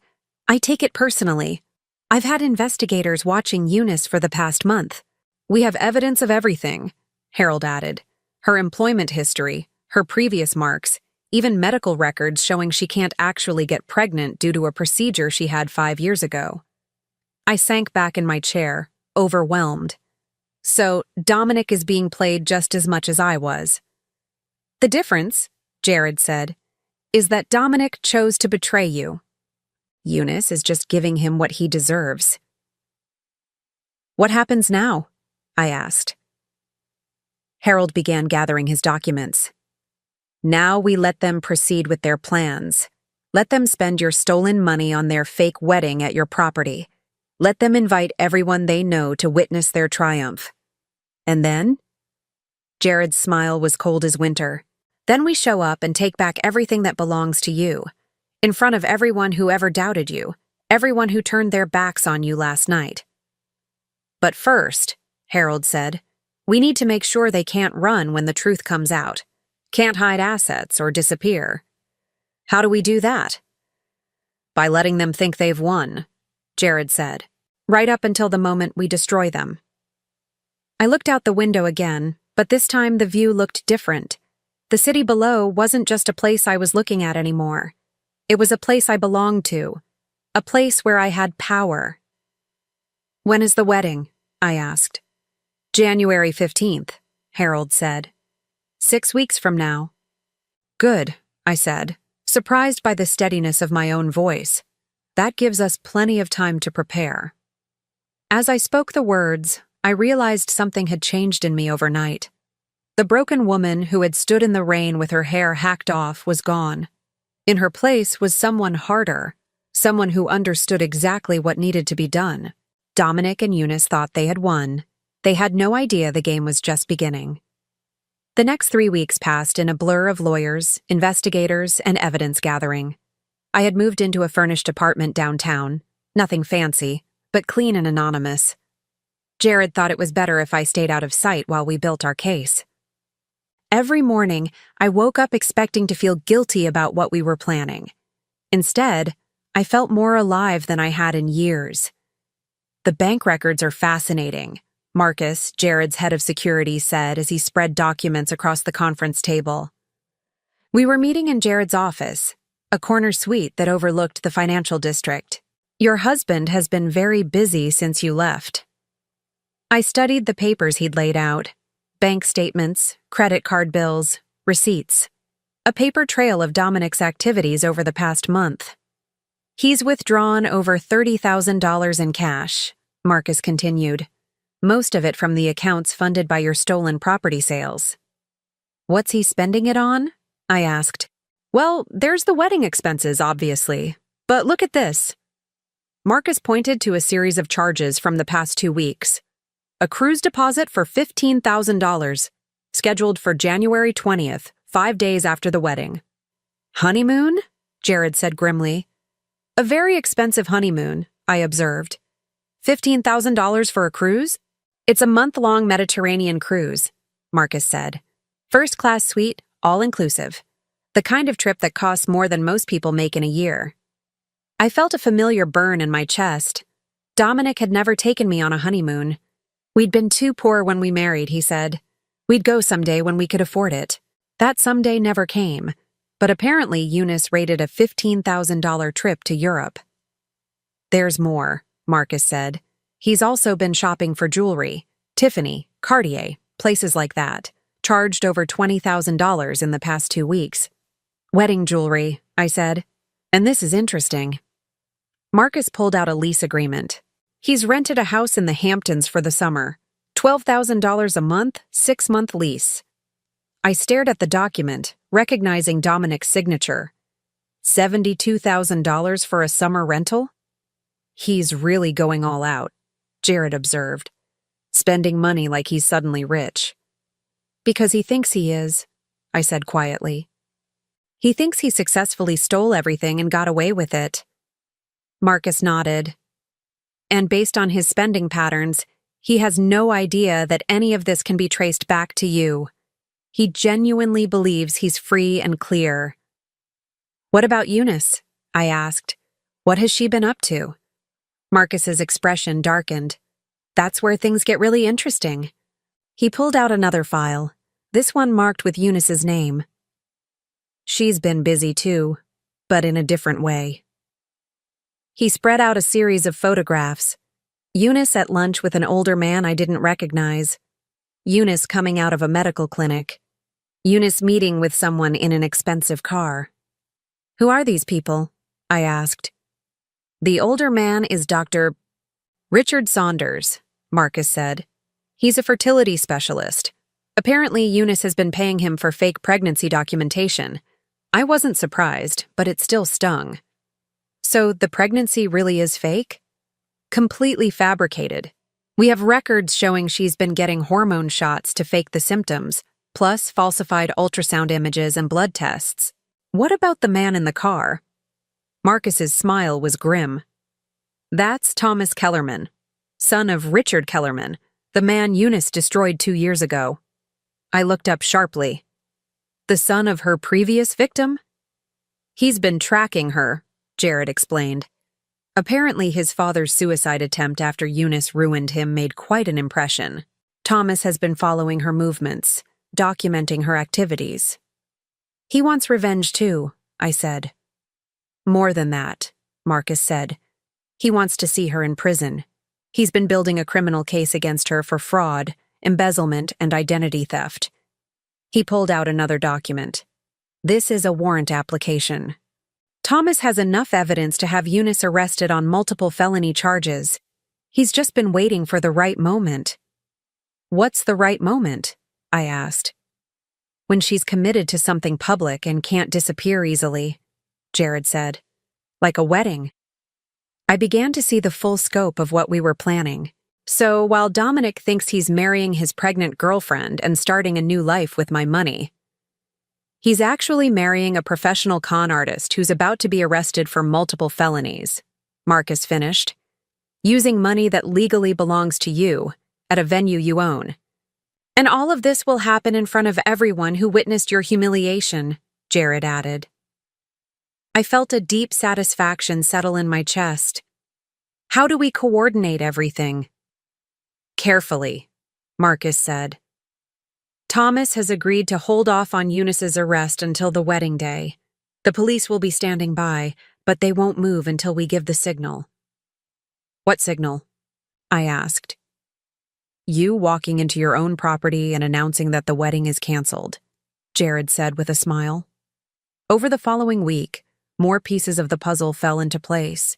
I take it personally. I've had investigators watching Eunice for the past month. We have evidence of everything, Harold added. Her employment history, her previous marks, even medical records showing she can't actually get pregnant due to a procedure she had 5 years ago. I sank back in my chair, overwhelmed. So, Dominic is being played just as much as I was. The difference, Jared said, is that Dominic chose to betray you. Eunice is just giving him what he deserves. What happens now? I asked. Harold began gathering his documents. Now we let them proceed with their plans. Let them spend your stolen money on their fake wedding at your property. Let them invite everyone they know to witness their triumph. And then? Jared's smile was cold as winter. Then we show up and take back everything that belongs to you. In front of everyone who ever doubted you, everyone who turned their backs on you last night. But first, Harold said, we need to make sure they can't run when the truth comes out. Can't hide assets or disappear. How do we do that? By letting them think they've won, Jared said, right up until the moment we destroy them. I looked out the window again, but this time the view looked different. The city below wasn't just a place I was looking at anymore. It was a place I belonged to, a place where I had power. When is the wedding? I asked. January 15th, Harold said. 6 weeks from now. Good, I said, surprised by the steadiness of my own voice. That gives us plenty of time to prepare. As I spoke the words, I realized something had changed in me overnight. The broken woman who had stood in the rain with her hair hacked off was gone. In her place was someone harder, someone who understood exactly what needed to be done. Dominic and Eunice thought they had won. They had no idea the game was just beginning. The next 3 weeks passed in a blur of lawyers, investigators, and evidence gathering. I had moved into a furnished apartment downtown, nothing fancy, but clean and anonymous. Jared thought it was better if I stayed out of sight while we built our case. Every morning, I woke up expecting to feel guilty about what we were planning. Instead, I felt more alive than I had in years. The bank records are fascinating, Marcus, Jared's head of security, said as he spread documents across the conference table. We were meeting in Jared's office, a corner suite that overlooked the financial district. Your husband has been very busy since you left. I studied the papers he'd laid out. Bank statements, credit card bills, receipts. A paper trail of Dominic's activities over the past month. He's withdrawn over $30,000 in cash, Marcus continued. Most of it from the accounts funded by your stolen property sales. What's he spending it on? I asked. Well, there's the wedding expenses, obviously. But look at this. Marcus pointed to a series of charges from the past 2 weeks. A cruise deposit for $15,000, scheduled for January 20th, 5 days after the wedding. Honeymoon? Jared said grimly. A very expensive honeymoon, I observed. $15,000 for a cruise? It's a month-long Mediterranean cruise, Marcus said. First-class suite, all-inclusive. The kind of trip that costs more than most people make in a year. I felt a familiar burn in my chest. Dominic had never taken me on a honeymoon. We'd been too poor when we married, he said. We'd go someday when we could afford it. That someday never came, but apparently Eunice rated a $15,000 trip to Europe. There's more, Marcus said. He's also been shopping for jewelry, Tiffany, Cartier, places like that. Charged over $20,000 in the past 2 weeks. Wedding jewelry, I said. And this is interesting. Marcus pulled out a lease agreement. He's rented a house in the Hamptons for the summer. $12,000 a month, 6-month lease. I stared at the document, recognizing Dominic's signature. $72,000 for a summer rental? He's really going all out, Jared observed. Spending money like he's suddenly rich. Because he thinks he is, I said quietly. He thinks he successfully stole everything and got away with it. Marcus nodded. And based on his spending patterns, he has no idea that any of this can be traced back to you. He genuinely believes he's free and clear. What about Eunice? I asked. What has she been up to? Marcus's expression darkened. That's where things get really interesting. He pulled out another file, this one marked with Eunice's name. She's been busy too, but in a different way. He spread out a series of photographs. Eunice at lunch with an older man I didn't recognize. Eunice coming out of a medical clinic. Eunice meeting with someone in an expensive car. Who are these people? I asked. The older man is Dr. Richard Saunders, Marcus said. He's a fertility specialist. Apparently, Eunice has been paying him for fake pregnancy documentation. I wasn't surprised, but it still stung. So the pregnancy really is fake? Completely fabricated. We have records showing she's been getting hormone shots to fake the symptoms, plus falsified ultrasound images and blood tests. What about the man in the car? Marcus's smile was grim. That's Thomas Kellerman, son of Richard Kellerman, the man Eunice destroyed 2 years ago. I looked up sharply. The son of her previous victim? He's been tracking her, Jared explained. Apparently his father's suicide attempt after Eunice ruined him made quite an impression. Thomas has been following her movements, documenting her activities. He wants revenge too, I said. More than that, Marcus said. He wants to see her in prison. He's been building a criminal case against her for fraud, embezzlement, and identity theft. He pulled out another document. This is a warrant application. Thomas has enough evidence to have Eunice arrested on multiple felony charges. He's just been waiting for the right moment. What's the right moment? I asked. When she's committed to something public and can't disappear easily, Jared said. Like a wedding. I began to see the full scope of what we were planning. So while Dominic thinks he's marrying his pregnant girlfriend and starting a new life with my money, he's actually marrying a professional con artist who's about to be arrested for multiple felonies, Marcus finished. Using money that legally belongs to you, at a venue you own. And all of this will happen in front of everyone who witnessed your humiliation, Jared added. I felt a deep satisfaction settle in my chest. How do we coordinate everything? Carefully, Marcus said. Thomas has agreed to hold off on Eunice's arrest until the wedding day. The police will be standing by, but they won't move until we give the signal. What signal? I asked. You walking into your own property and announcing that the wedding is canceled, Jared said with a smile. Over the following week, more pieces of the puzzle fell into place.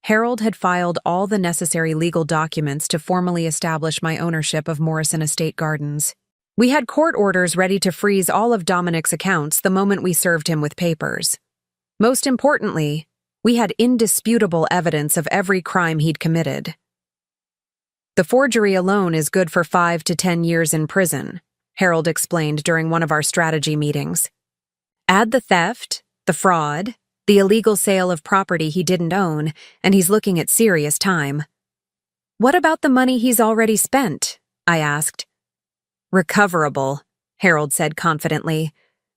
Harold had filed all the necessary legal documents to formally establish my ownership of Morrison Estate Gardens. We had court orders ready to freeze all of Dominic's accounts the moment we served him with papers. Most importantly, we had indisputable evidence of every crime he'd committed. The forgery alone is good for 5 to 10 years in prison, Harold explained during one of our strategy meetings. Add the theft, the fraud, the illegal sale of property he didn't own, and he's looking at serious time. What about the money he's already spent? I asked. Recoverable, Harold said confidently.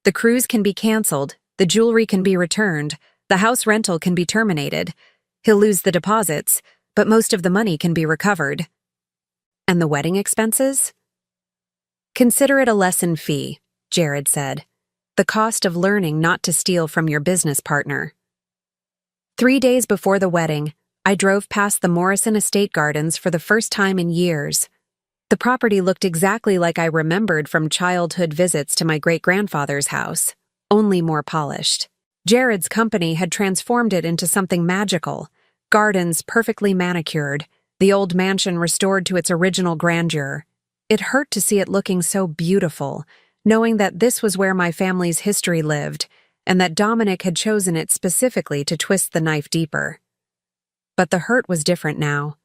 The cruise can be canceled, the jewelry can be returned, the house rental can be terminated. He'll lose the deposits, but most of the money can be recovered. And the wedding expenses? Consider it a lesson fee, Jared said. The cost of learning not to steal from your business partner. 3 days before the wedding, I drove past the Morrison Estate Gardens for the first time in years. The property looked exactly like I remembered from childhood visits to my great-grandfather's house, only more polished. Jared's company had transformed it into something magical. Gardens perfectly manicured, the old mansion restored to its original grandeur. It hurt to see it looking so beautiful, knowing that this was where my family's history lived, and that Dominic had chosen it specifically to twist the knife deeper. But the hurt was different now.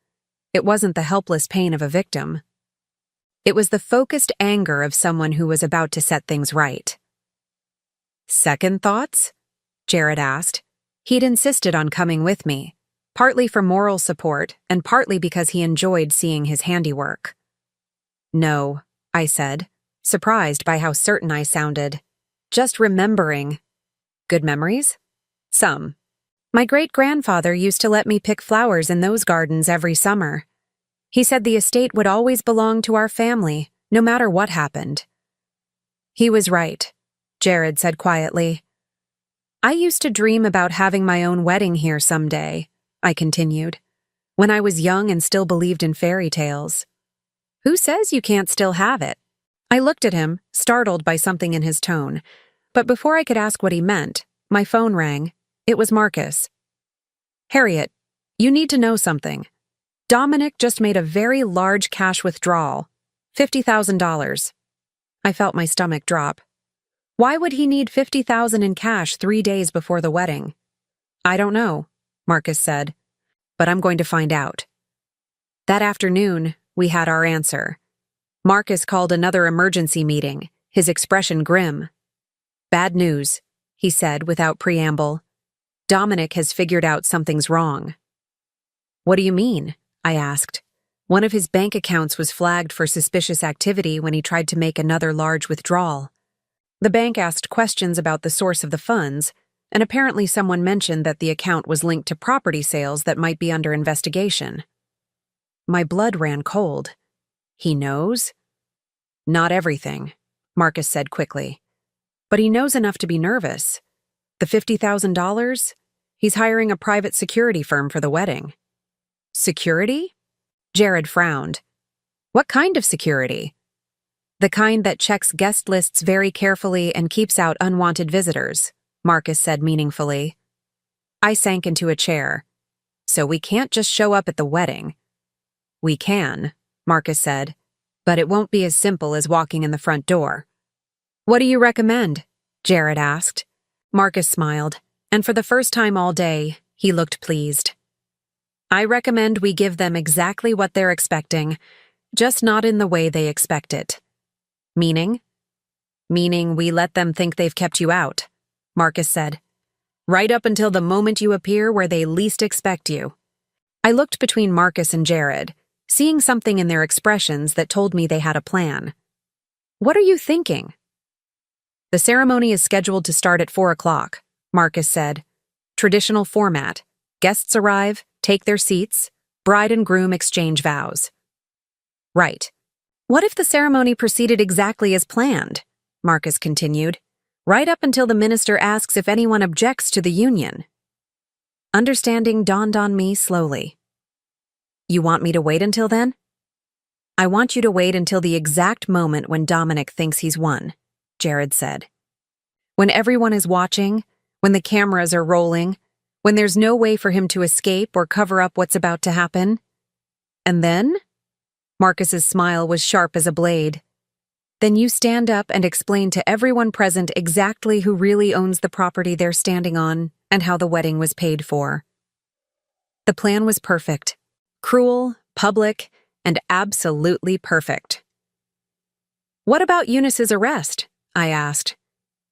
It wasn't the helpless pain of a victim. It was the focused anger of someone who was about to set things right. Second thoughts? Jared asked. He'd insisted on coming with me, partly for moral support and partly because he enjoyed seeing his handiwork. No, I said, surprised by how certain I sounded. Just remembering. Good memories? Some. My great-grandfather used to let me pick flowers in those gardens every summer. He said the estate would always belong to our family, no matter what happened. He was right, Jared said quietly. I used to dream about having my own wedding here someday, I continued, when I was young and still believed in fairy tales. Who says you can't still have it? I looked at him, startled by something in his tone, but before I could ask what he meant, my phone rang. It was Marcus. Harriet, you need to know something. Dominic just made a very large cash withdrawal, $50,000. I felt my stomach drop. Why would he need $50,000 in cash 3 days before the wedding? I don't know, Marcus said, but I'm going to find out. That afternoon, we had our answer. Marcus called another emergency meeting, his expression grim. Bad news, he said without preamble. Dominic has figured out something's wrong. What do you mean? I asked. One of his bank accounts was flagged for suspicious activity when he tried to make another large withdrawal. The bank asked questions about the source of the funds, and apparently someone mentioned that the account was linked to property sales that might be under investigation. My blood ran cold. He knows? Not everything, Marcus said quickly. But he knows enough to be nervous. The $50,000? He's hiring a private security firm for the wedding. Security? Jared frowned. What kind of security? The kind that checks guest lists very carefully and keeps out unwanted visitors, Marcus said meaningfully. I sank into a chair. So we can't just show up at the wedding. We can, Marcus said, but it won't be as simple as walking in the front door. What do you recommend? Jared asked. Marcus smiled, and for the first time all day, he looked pleased. I recommend we give them exactly what they're expecting, just not in the way they expect it. Meaning? Meaning we let them think they've kept you out, Marcus said. Right up until the moment you appear where they least expect you. I looked between Marcus and Jared, seeing something in their expressions that told me they had a plan. What are you thinking? The ceremony is scheduled to start at 4 o'clock, Marcus said. Traditional format. Guests arrive, take their seats, bride and groom exchange vows. Right. What if the ceremony proceeded exactly as planned? Marcus continued. Right up until the minister asks if anyone objects to the union. Understanding dawned on me slowly. You want me to wait until then? I want you to wait until the exact moment when Dominic thinks he's won, Jared said. When everyone is watching, when the cameras are rolling, when there's no way for him to escape or cover up what's about to happen. And then? Marcus's smile was sharp as a blade. Then you stand up and explain to everyone present exactly who really owns the property they're standing on and how the wedding was paid for. The plan was perfect. Cruel, public, and absolutely perfect. What about Eunice's arrest? I asked.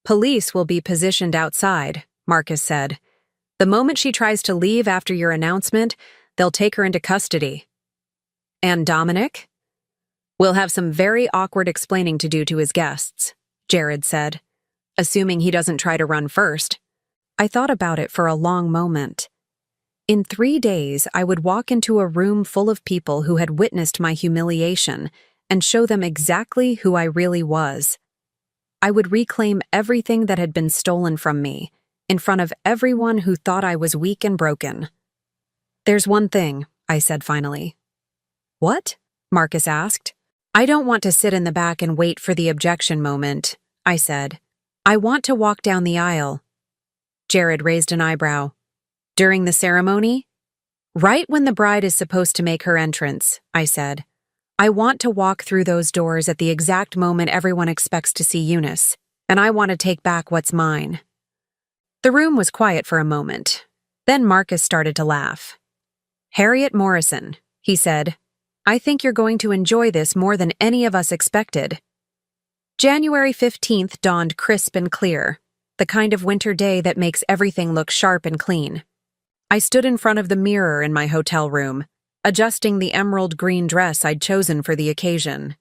Police will be positioned outside, Marcus said. The moment she tries to leave after your announcement, they'll take her into custody. And Dominic? We'll have some very awkward explaining to do to his guests, Jared said, assuming he doesn't try to run first. I thought about it for a long moment. In 3 days, I would walk into a room full of people who had witnessed my humiliation and show them exactly who I really was. I would reclaim everything that had been stolen from me, in front of everyone who thought I was weak and broken. There's one thing, I said finally. What? Marcus asked. I don't want to sit in the back and wait for the objection moment, I said. I want to walk down the aisle. Jared raised an eyebrow. During the ceremony? Right when the bride is supposed to make her entrance, I said. I want to walk through those doors at the exact moment everyone expects to see Eunice, and I want to take back what's mine. The room was quiet for a moment. Then Marcus started to laugh. Harriet Morrison, he said, I think you're going to enjoy this more than any of us expected. January 15th dawned crisp and clear, the kind of winter day that makes everything look sharp and clean. I stood in front of the mirror in my hotel room, adjusting the emerald green dress I'd chosen for the occasion.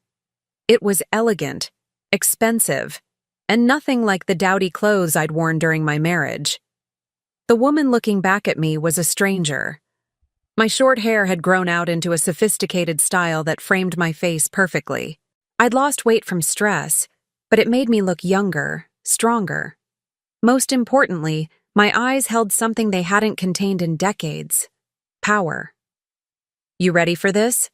It was elegant, expensive, and nothing like the dowdy clothes I'd worn during my marriage. The woman looking back at me was a stranger. My short hair had grown out into a sophisticated style that framed my face perfectly. I'd lost weight from stress, but it made me look younger, stronger. Most importantly, my eyes held something they hadn't contained in decades: power. You ready for this?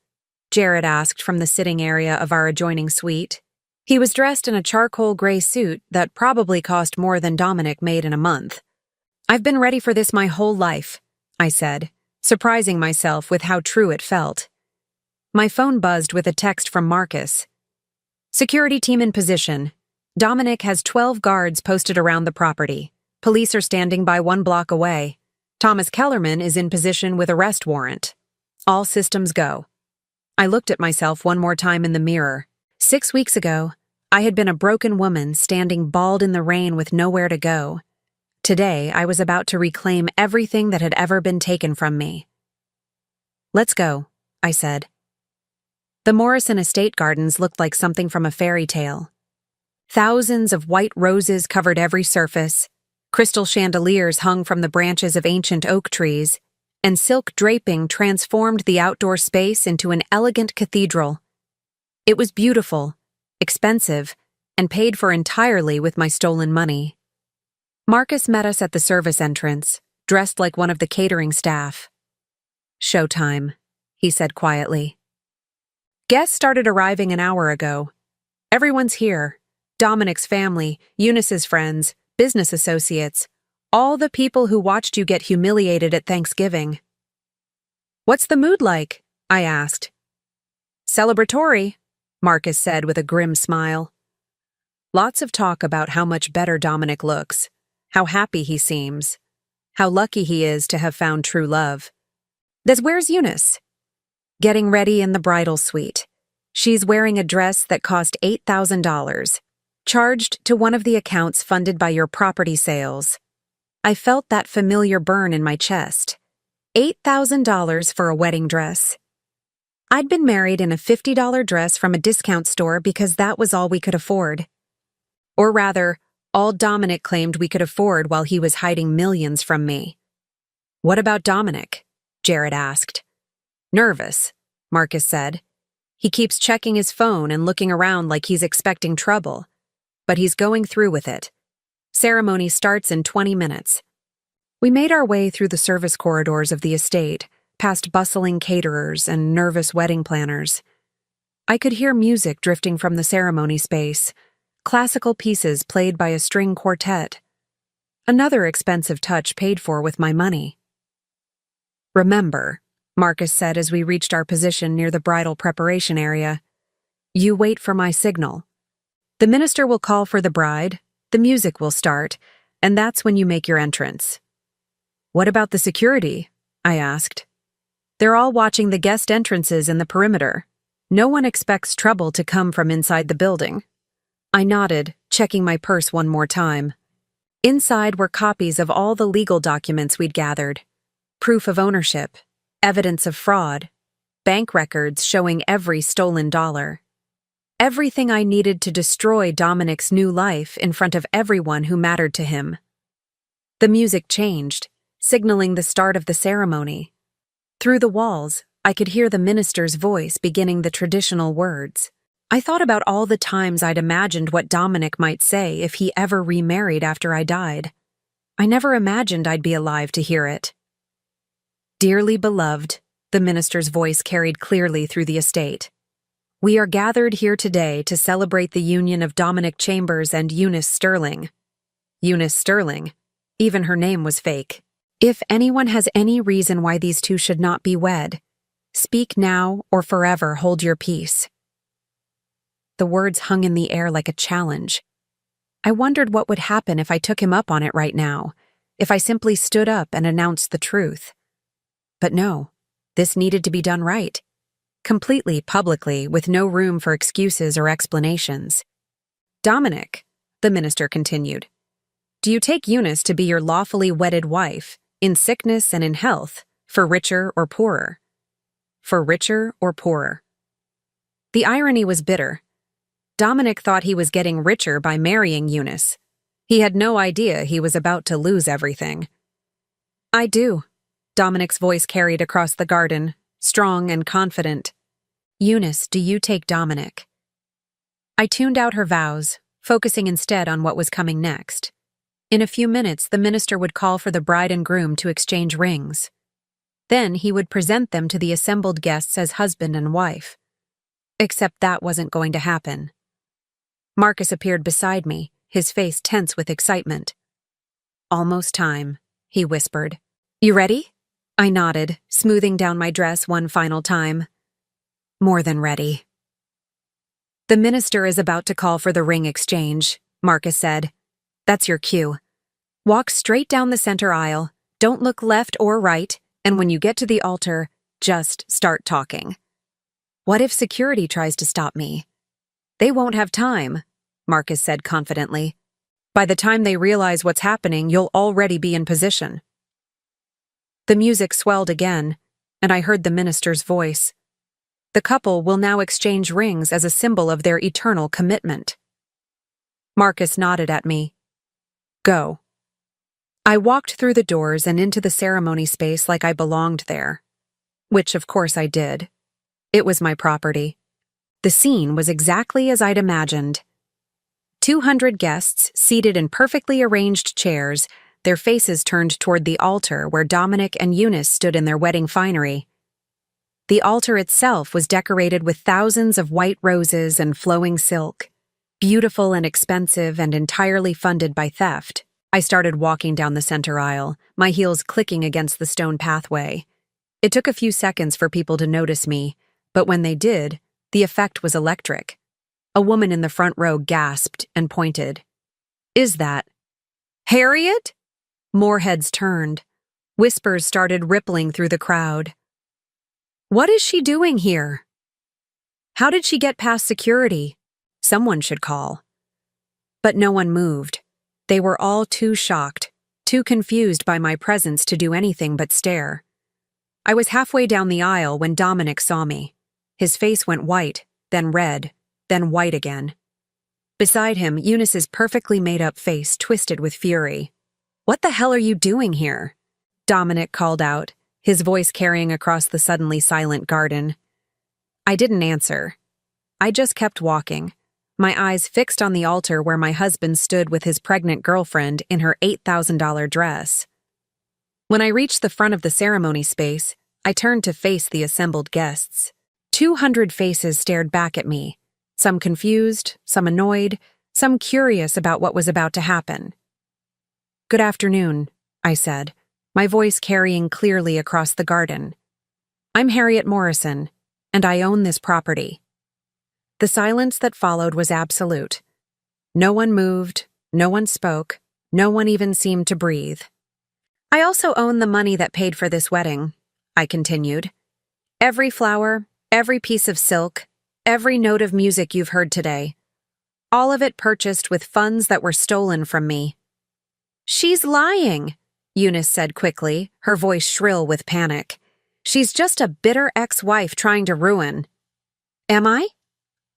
Jared asked from the sitting area of our adjoining suite. He was dressed in a charcoal gray suit that probably cost more than Dominic made in a month. I've been ready for this my whole life, I said, surprising myself with how true it felt. My phone buzzed with a text from Marcus. Security team in position. Dominic has 12 guards posted around the property. Police are standing by 1 block away. Thomas Kellerman is in position with arrest warrant. All systems go. I looked at myself one more time in the mirror. 6 weeks ago, I had been a broken woman standing bald in the rain with nowhere to go. Today, I was about to reclaim everything that had ever been taken from me. Let's go, I said. The Morrison estate gardens looked like something from a fairy tale. Thousands of white roses covered every surface, crystal chandeliers hung from the branches of ancient oak trees, and silk draping transformed the outdoor space into an elegant cathedral. It was beautiful, expensive, and paid for entirely with my stolen money. Marcus met us at the service entrance, dressed like one of the catering staff. Showtime, he said quietly. Guests started arriving an hour ago. Everyone's here. Dominic's family, Eunice's friends, business associates, all the people who watched you get humiliated at Thanksgiving. What's the mood like? I asked. Celebratory, Marcus said with a grim smile. Lots of talk about how much better Dominic looks, how happy he seems, how lucky he is to have found true love. Where's Eunice? Getting ready in the bridal suite. She's wearing a dress that cost $8,000, charged to one of the accounts funded by your property sales. I felt that familiar burn in my chest. $8,000 for a wedding dress. I'd been married in a $50 dress from a discount store because that was all we could afford. Or rather, all Dominic claimed we could afford while he was hiding millions from me. What about Dominic? Jared asked. Nervous, Marcus said. He keeps checking his phone and looking around like he's expecting trouble. But he's going through with it. Ceremony starts in 20 minutes. We made our way through the service corridors of the estate, past bustling caterers and nervous wedding planners. I could hear music drifting from the ceremony space, classical pieces played by a string quartet. Another expensive touch paid for with my money. Remember, Marcus said as we reached our position near the bridal preparation area, you wait for my signal. The minister will call for the bride, the music will start, and that's when you make your entrance. What about the security? I asked. They're all watching the guest entrances in the perimeter. No one expects trouble to come from inside the building. I nodded, checking my purse one more time. Inside were copies of all the legal documents we'd gathered. Proof of ownership, evidence of fraud, bank records showing every stolen dollar. Everything I needed to destroy Dominic's new life in front of everyone who mattered to him. The music changed, signaling the start of the ceremony. Through the walls, I could hear the minister's voice beginning the traditional words. I thought about all the times I'd imagined what Dominic might say if he ever remarried after I died. I never imagined I'd be alive to hear it. Dearly beloved, the minister's voice carried clearly through the estate. We are gathered here today to celebrate the union of Dominic Chambers and Eunice Sterling. Eunice Sterling. Even her name was fake. If anyone has any reason why these two should not be wed, speak now or forever hold your peace. The words hung in the air like a challenge. I wondered what would happen if I took him up on it right now, if I simply stood up and announced the truth. But no, this needed to be done right. Completely publicly, with no room for excuses or explanations. Dominic, the minister continued, do you take Eunice to be your lawfully wedded wife, in sickness and in health, for richer or poorer? For richer or poorer. The irony was bitter. Dominic thought he was getting richer by marrying Eunice. He had no idea he was about to lose everything. I do. Dominic's voice carried across the garden, strong and confident. Eunice, do you take Dominic? I tuned out her vows, focusing instead on what was coming next. In a few minutes, the minister would call for the bride and groom to exchange rings. Then he would present them to the assembled guests as husband and wife. Except that wasn't going to happen. Marcus appeared beside me, his face tense with excitement. Almost time, he whispered. You ready? I nodded, smoothing down my dress one final time. More than ready. The minister is about to call for the ring exchange, Marcus said. That's your cue. Walk straight down the center aisle, don't look left or right, and when you get to the altar, just start talking. What if security tries to stop me? They won't have time, Marcus said confidently. By the time they realize what's happening, you'll already be in position. The music swelled again, and I heard the minister's voice. The couple will now exchange rings as a symbol of their eternal commitment. Marcus nodded at me. Go. I walked through the doors and into the ceremony space like I belonged there. Which, of course, I did. It was my property. The scene was exactly as I'd imagined. 200 guests seated in perfectly arranged chairs, their faces turned toward the altar where Dominic and Eunice stood in their wedding finery. The altar itself was decorated with thousands of white roses and flowing silk. Beautiful and expensive and entirely funded by theft. I started walking down the center aisle, my heels clicking against the stone pathway. It took a few seconds for people to notice me, but when they did, the effect was electric. A woman in the front row gasped and pointed. Is that Harriet? More heads turned. Whispers started rippling through the crowd. What is she doing here? How did she get past security? Someone should call. But no one moved. They were all too shocked, too confused by my presence to do anything but stare. I was halfway down the aisle when Dominic saw me. His face went white, then red, then white again. Beside him, Eunice's perfectly made-up face twisted with fury. What the hell are you doing here? Dominic called out, his voice carrying across the suddenly silent garden. I didn't answer. I just kept walking, my eyes fixed on the altar where my husband stood with his pregnant girlfriend in her $8,000 dress. When I reached the front of the ceremony space, I turned to face the assembled guests. 200 faces stared back at me, some confused, some annoyed, some curious about what was about to happen. Good afternoon, I said, my voice carrying clearly across the garden. I'm Harriet Morrison, and I own this property. The silence that followed was absolute. No one moved, no one spoke, no one even seemed to breathe. I also own the money that paid for this wedding, I continued. Every flower, every piece of silk, every note of music you've heard today. All of it purchased with funds that were stolen from me. She's lying, Eunice said quickly, her voice shrill with panic. She's just a bitter ex-wife trying to ruin. Am I?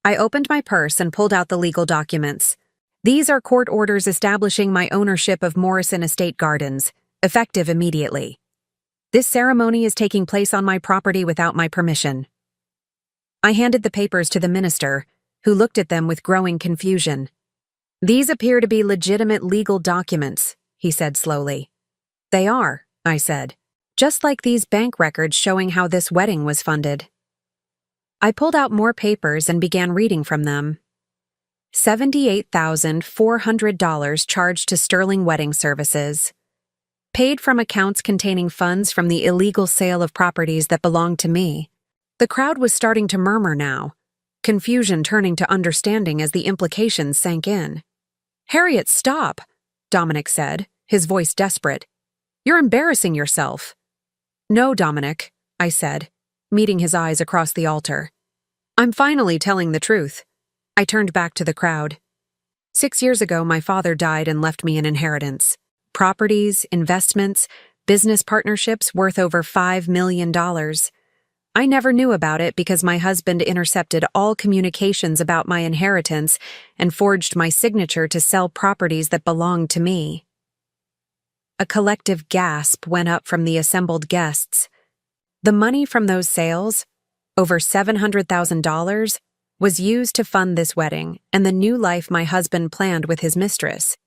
I opened my purse and pulled out the legal documents. These are court orders establishing my ownership of Morrison Estate Gardens, effective immediately. This ceremony is taking place on my property without my permission. I handed the papers to the minister, who looked at them with growing confusion. These appear to be legitimate legal documents, he said slowly. They are, I said, just like these bank records showing how this wedding was funded. I pulled out more papers and began reading from them. $78,400 charged to Sterling Wedding Services. Paid from accounts containing funds from the illegal sale of properties that belonged to me. The crowd was starting to murmur now, confusion turning to understanding as the implications sank in. "Harriet, stop," Dominic said, his voice desperate. "You're embarrassing yourself." "No, Dominic," I said, meeting his eyes across the altar. "I'm finally telling the truth." I turned back to the crowd. 6 years ago, my father died and left me an inheritance. Properties, investments, business partnerships worth over $5 million. I never knew about it because my husband intercepted all communications about my inheritance and forged my signature to sell properties that belonged to me. A collective gasp went up from the assembled guests. The money from those sales, over $700,000, was used to fund this wedding and the new life my husband planned with his mistress.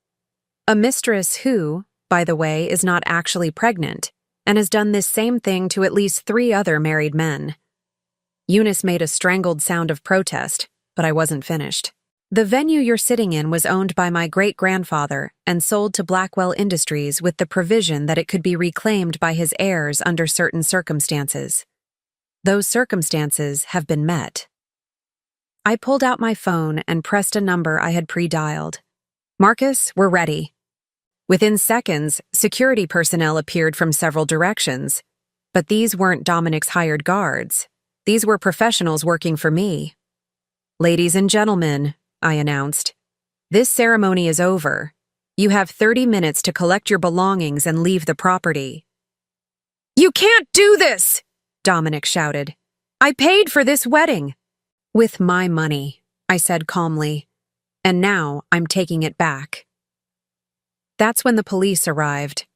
A mistress who, by the way, is not actually pregnant and has done this same thing to at least 3 other married men. Eunice made a strangled sound of protest, but I wasn't finished. "The venue you're sitting in was owned by my great-grandfather and sold to Blackwell Industries with the provision that it could be reclaimed by his heirs under certain circumstances. Those circumstances have been met." I pulled out my phone and pressed a number I had pre-dialed. "Marcus, we're ready." Within seconds, security personnel appeared from several directions. But these weren't Dominic's hired guards. These were professionals working for me. "Ladies and gentlemen," I announced, "this ceremony is over. You have 30 minutes to collect your belongings and leave the property." "You can't do this!" Dominic shouted. "I paid for this wedding." "With my money," I said calmly. "And now I'm taking it back." That's when the police arrived.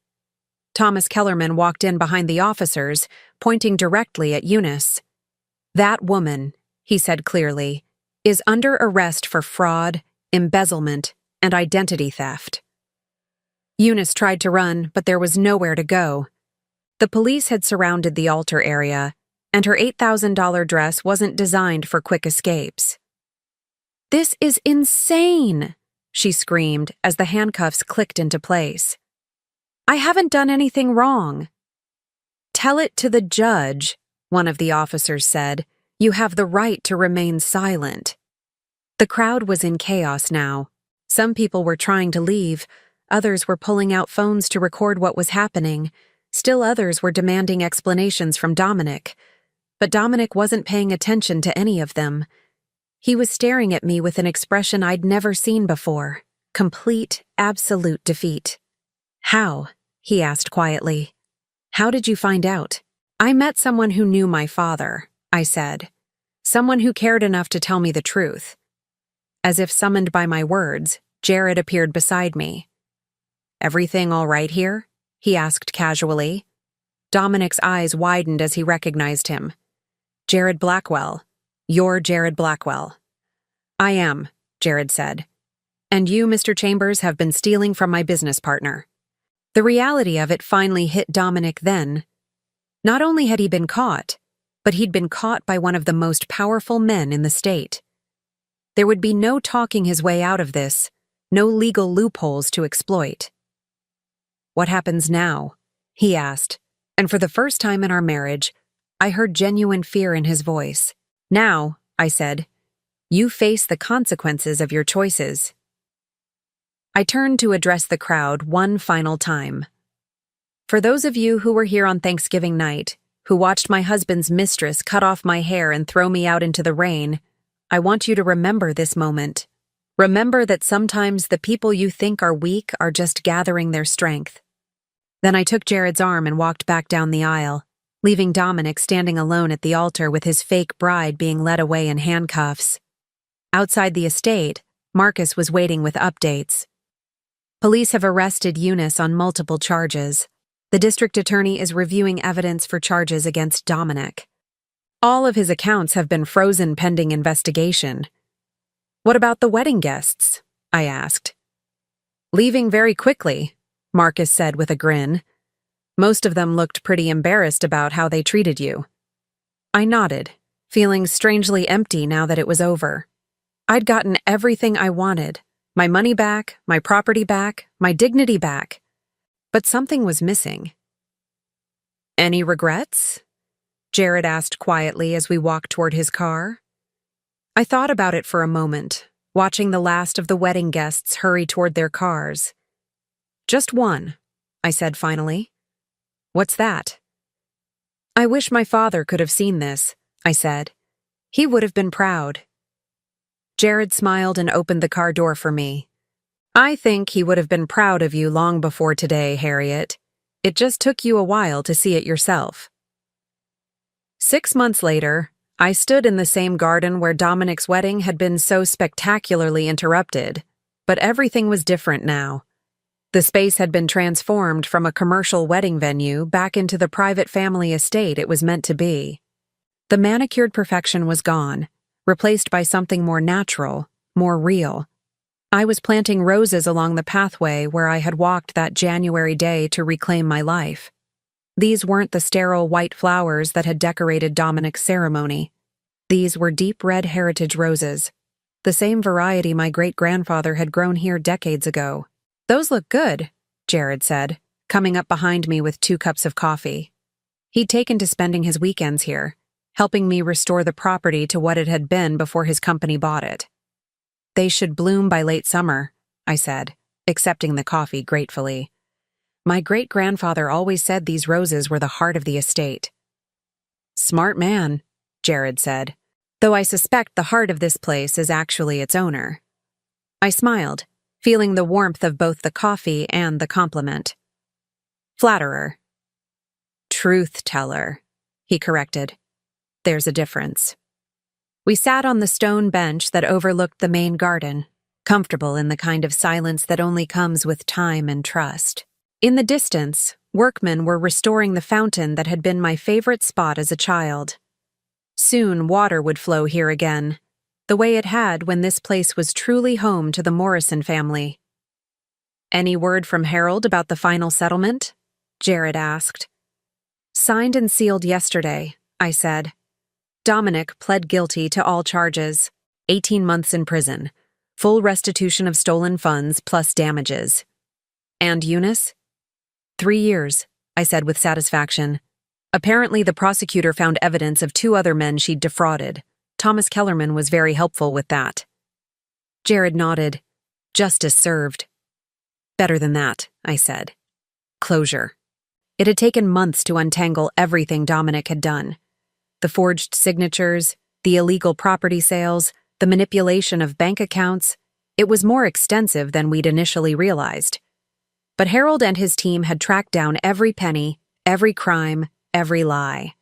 Thomas Kellerman walked in behind the officers, pointing directly at Eunice. "That woman," he said clearly, "is under arrest for fraud, embezzlement, and identity theft." Eunice tried to run, but there was nowhere to go. The police had surrounded the altar area, and her $8,000 dress wasn't designed for quick escapes. "This is insane!" she screamed as the handcuffs clicked into place. "I haven't done anything wrong." "Tell it to the judge," one of the officers said. "You have the right to remain silent." The crowd was in chaos now. Some people were trying to leave, others were pulling out phones to record what was happening, still others were demanding explanations from Dominic. But Dominic wasn't paying attention to any of them. He was staring at me with an expression I'd never seen before, complete, absolute defeat. "How?" he asked quietly. "How did you find out?" "I met someone who knew my father," I said. "Someone who cared enough to tell me the truth." As if summoned by my words, Jared appeared beside me. "Everything all right here?" he asked casually. Dominic's eyes widened as he recognized him. "Jared Blackwell. You're Jared Blackwell." "I am," Jared said. "And you, Mr. Chambers, have been stealing from my business partner." The reality of it finally hit Dominic then. Not only had he been caught, but he'd been caught by one of the most powerful men in the state. There would be no talking his way out of this, no legal loopholes to exploit. "What happens now?" he asked, and for the first time in our marriage, I heard genuine fear in his voice. "Now," I said, "you face the consequences of your choices." I turned to address the crowd one final time. "For those of you who were here on Thanksgiving night, who watched my husband's mistress cut off my hair and throw me out into the rain, I want you to remember this moment. Remember that sometimes the people you think are weak are just gathering their strength." Then I took Jared's arm and walked back down the aisle. leaving Dominic standing alone at the altar with his fake bride being led away in handcuffs. Outside the estate, Marcus was waiting with updates. Police have arrested Eunice on multiple charges. The district attorney is reviewing evidence for charges against Dominic. All of his accounts have been frozen pending investigation. What about the wedding guests? I asked. Leaving very quickly, Marcus said with a grin. Most of them looked pretty embarrassed about how they treated you. I nodded, feeling strangely empty now that it was over. I'd gotten everything I wanted, my money back, my property back, my dignity back. But something was missing. Any regrets? Jared asked quietly as we walked toward his car. I thought about it for a moment, watching the last of the wedding guests hurry toward their cars. Just one, I said finally. What's that? I wish my father could have seen this, I said. He would have been proud. Jared smiled and opened the car door for me. I think he would have been proud of you long before today, Harriet. It just took you a while to see it yourself. 6 months later, I stood in the same garden where Dominic's wedding had been so spectacularly interrupted, but everything was different now. The space had been transformed from a commercial wedding venue back into the private family estate it was meant to be. The manicured perfection was gone, replaced by something more natural, more real. I was planting roses along the pathway where I had walked that January day to reclaim my life. These weren't the sterile white flowers that had decorated Dominic's ceremony. These were deep red heritage roses, the same variety my great-grandfather had grown here decades ago. Those look good, Jared said, coming up behind me with 2 cups of coffee. He'd taken to spending his weekends here, helping me restore the property to what it had been before his company bought it. They should bloom by late summer, I said, accepting the coffee gratefully. My great-grandfather always said these roses were the heart of the estate. Smart man, Jared said, though I suspect the heart of this place is actually its owner. I smiled, feeling the warmth of both the coffee and the compliment. Flatterer. Truth-teller, he corrected. There's a difference. We sat on the stone bench that overlooked the main garden, comfortable in the kind of silence that only comes with time and trust. In the distance, workmen were restoring the fountain that had been my favorite spot as a child. Soon water would flow here again, the way it had when this place was truly home to the Morrison family. Any word from Harold about the final settlement? Jared asked. Signed and sealed yesterday, I said. Dominic pled guilty to all charges, 18 months in prison, full restitution of stolen funds plus damages. And Eunice? 3 years, I said with satisfaction. Apparently the prosecutor found evidence of 2 other men she'd defrauded. Thomas Kellerman was very helpful with that. Jared nodded. Justice served. Better than that, I said. Closure. It had taken months to untangle everything Dominic had done. The forged signatures, the illegal property sales, the manipulation of bank accounts. It was more extensive than we'd initially realized. But Harold and his team had tracked down every penny, every crime, every lie.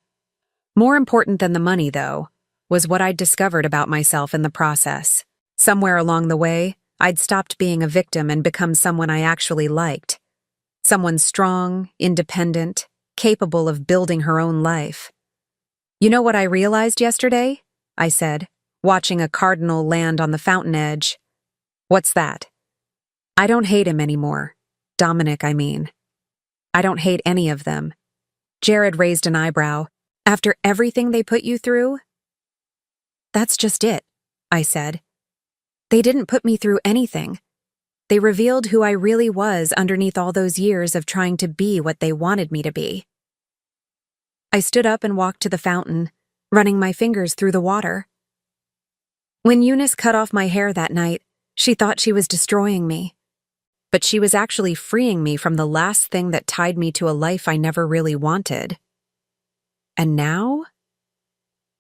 More important than the money, though, was what I'd discovered about myself in the process. Somewhere along the way, I'd stopped being a victim and become someone I actually liked. Someone strong, independent, capable of building her own life. You know what I realized yesterday? I said, watching a cardinal land on the fountain edge. What's that? I don't hate him anymore. Dominic, I mean. I don't hate any of them. Jared raised an eyebrow. After everything they put you through? That's just it, I said. They didn't put me through anything. They revealed who I really was underneath all those years of trying to be what they wanted me to be. I stood up and walked to the fountain, running my fingers through the water. When Eunice cut off my hair that night, she thought she was destroying me. But she was actually freeing me from the last thing that tied me to a life I never really wanted. And now?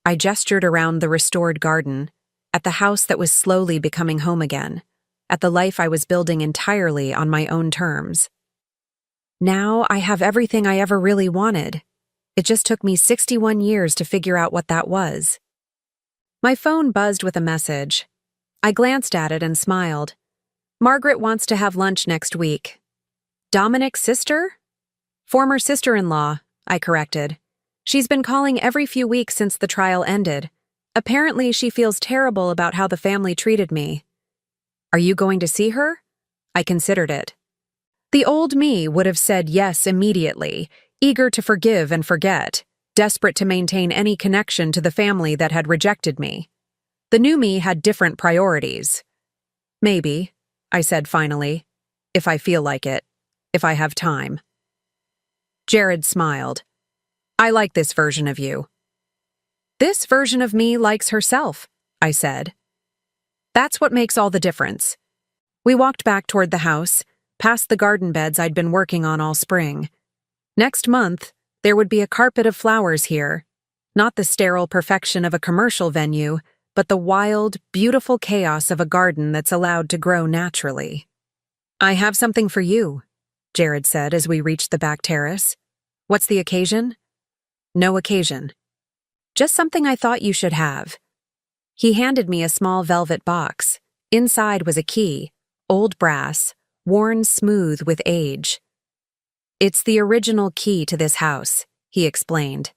I gestured around the restored garden, at the house that was slowly becoming home again, at the life I was building entirely on my own terms. Now I have everything I ever really wanted. It just took me 61 years to figure out what that was. My phone buzzed with a message. I glanced at it and smiled. Margaret wants to have lunch next week. Dominic's sister? Former sister-in-law, I corrected. She's been calling every few weeks since the trial ended. Apparently, she feels terrible about how the family treated me. Are you going to see her? I considered it. The old me would have said yes immediately, eager to forgive and forget, desperate to maintain any connection to the family that had rejected me. The new me had different priorities. Maybe, I said finally, if I feel like it, if I have time. Jared smiled. I like this version of you. This version of me likes herself, I said. That's what makes all the difference. We walked back toward the house, past the garden beds I'd been working on all spring. Next month, there would be a carpet of flowers here, not the sterile perfection of a commercial venue, but the wild, beautiful chaos of a garden that's allowed to grow naturally. I have something for you, Jared said as we reached the back terrace. What's the occasion? No occasion. Just something I thought you should have. He handed me a small velvet box. Inside was a key, old brass, worn smooth with age. It's the original key to this house, he explained.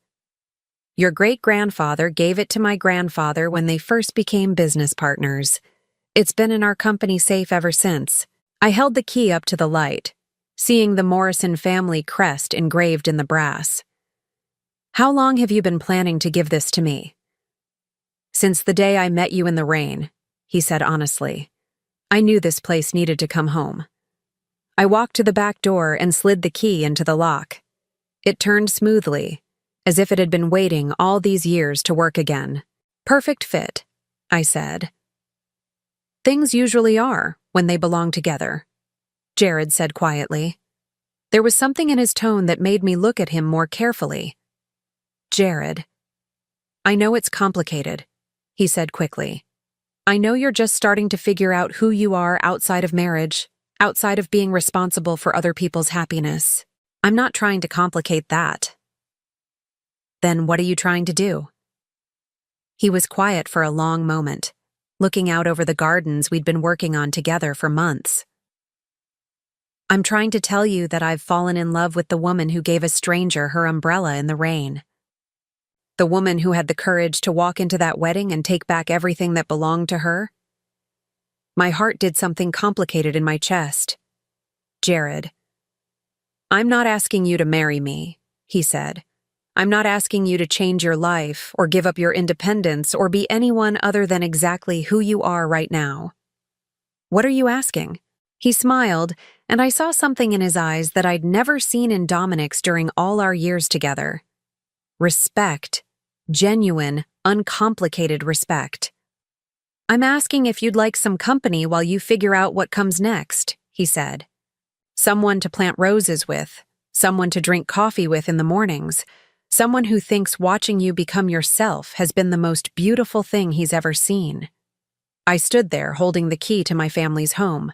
Your great-grandfather gave it to my grandfather when they first became business partners. It's been in our company safe ever since. I held the key up to the light, seeing the Morrison family crest engraved in the brass. How long have you been planning to give this to me? Since the day I met you in the rain, he said honestly. I knew this place needed to come home. I walked to the back door and slid the key into the lock. It turned smoothly, as if it had been waiting all these years to work again. Perfect fit, I said. Things usually are when they belong together, Jared said quietly. There was something in his tone that made me look at him more carefully. Jared. I know it's complicated, he said quickly. I know you're just starting to figure out who you are outside of marriage, outside of being responsible for other people's happiness. I'm not trying to complicate that. Then what are you trying to do? He was quiet for a long moment, looking out over the gardens we'd been working on together for months. I'm trying to tell you that I've fallen in love with the woman who gave a stranger her umbrella in the rain. The woman who had the courage to walk into that wedding and take back everything that belonged to her. My heart did something complicated in my chest. Jared. I'm not asking you to marry me, he said. I'm not asking you to change your life or give up your independence or be anyone other than exactly who you are right now. What are you asking? He smiled, and I saw something in his eyes that I'd never seen in Dominic's during all our years together. Respect. Genuine, uncomplicated respect. I'm asking if you'd like some company while you figure out what comes next, he said. Someone to plant roses with, someone to drink coffee with in the mornings, someone who thinks watching you become yourself has been the most beautiful thing he's ever seen. I stood there holding the key to my family's home,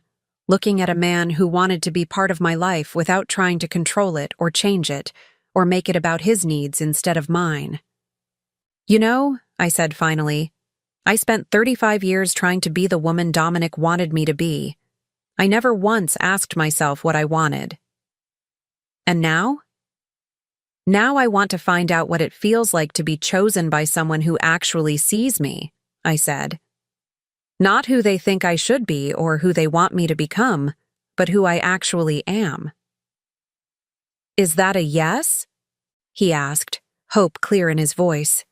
looking at a man who wanted to be part of my life without trying to control it or change it, or make it about his needs instead of mine. You know, I said finally, I spent 35 years trying to be the woman Dominic wanted me to be. I never once asked myself what I wanted. And now? Now I want to find out what it feels like to be chosen by someone who actually sees me, I said. Not who they think I should be or who they want me to become, but who I actually am. Is that a yes? He asked, hope clear in his voice.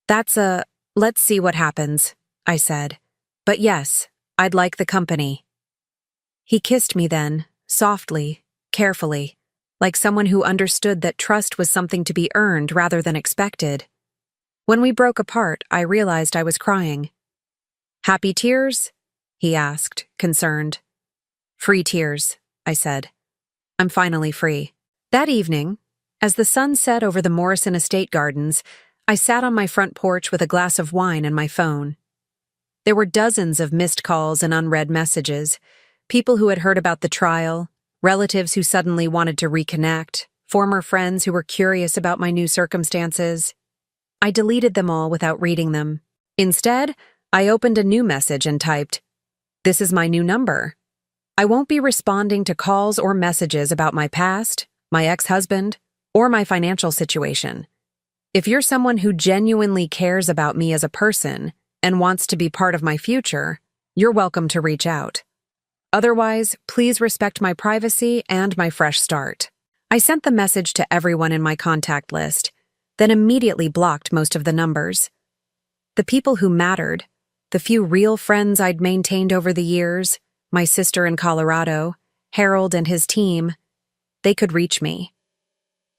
That's a, let's see what happens, I said. But yes, I'd like the company. He kissed me then, softly, carefully, like someone who understood that trust was something to be earned rather than expected. When we broke apart, I realized I was crying. Happy tears? He asked, concerned. Free tears, I said. I'm finally free. That evening, as the sun set over the Morrison estate gardens, I sat on my front porch with a glass of wine and my phone. There were dozens of missed calls and unread messages, people who had heard about the trial, relatives who suddenly wanted to reconnect, former friends who were curious about my new circumstances. I deleted them all without reading them. Instead, I opened a new message and typed, "This is my new number. I won't be responding to calls or messages about my past, my ex-husband, or my financial situation. If you're someone who genuinely cares about me as a person and wants to be part of my future, you're welcome to reach out. Otherwise, please respect my privacy and my fresh start." I sent the message to everyone in my contact list, then immediately blocked most of the numbers. The people who mattered, the few real friends I'd maintained over the years, my sister in Colorado, Harold and his team, they could reach me.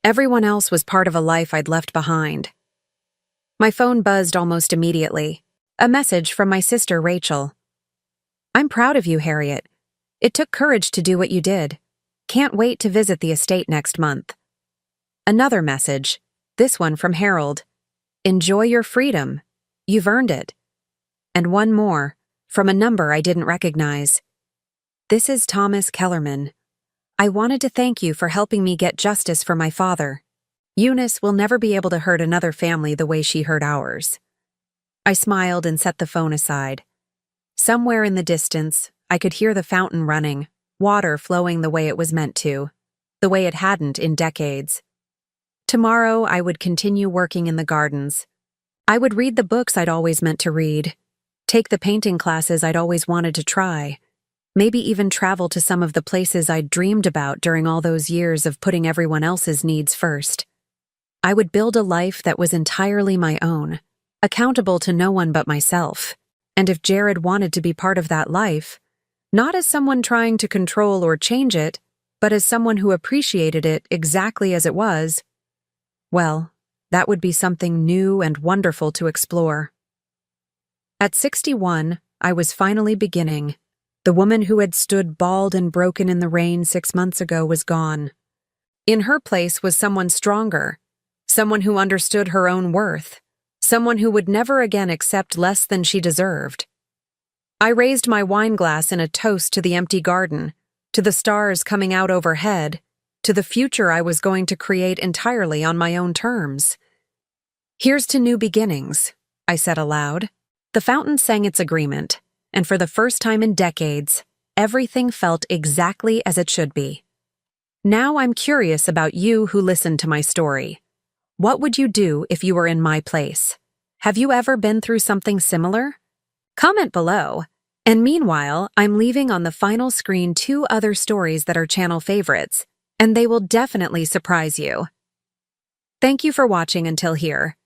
Everyone else was part of a life I'd left behind. My phone buzzed almost immediately. A message from my sister Rachel. "I'm proud of you, Harriet. It took courage to do what you did. Can't wait to visit the estate next month." Another message, this one from Harold. "Enjoy your freedom. You've earned it." And one more, from a number I didn't recognize. "This is Thomas Kellerman. I wanted to thank you for helping me get justice for my father. Eunice will never be able to hurt another family the way she hurt ours." I smiled and set the phone aside. Somewhere in the distance, I could hear the fountain running, water flowing the way it was meant to, the way it hadn't in decades. Tomorrow, I would continue working in the gardens. I would read the books I'd always meant to read, take the painting classes I'd always wanted to try, maybe even travel to some of the places I'd dreamed about during all those years of putting everyone else's needs first. I would build a life that was entirely my own, accountable to no one but myself. And if Jared wanted to be part of that life, not as someone trying to control or change it, but as someone who appreciated it exactly as it was, well, that would be something new and wonderful to explore. At 61, I was finally beginning. The woman who had stood bald and broken in the rain 6 months ago was gone. In her place was someone stronger, someone who understood her own worth, someone who would never again accept less than she deserved. I raised my wine glass in a toast to the empty garden, to the stars coming out overhead, to the future I was going to create entirely on my own terms. "Here's to new beginnings," I said aloud. The fountain sang its agreement, and for the first time in decades, everything felt exactly as it should be. Now I'm curious about you who listened to my story. What would you do if you were in my place? Have you ever been through something similar? Comment below. And meanwhile, I'm leaving on the final screen 2 other stories that are channel favorites, and they will definitely surprise you. Thank you for watching until here.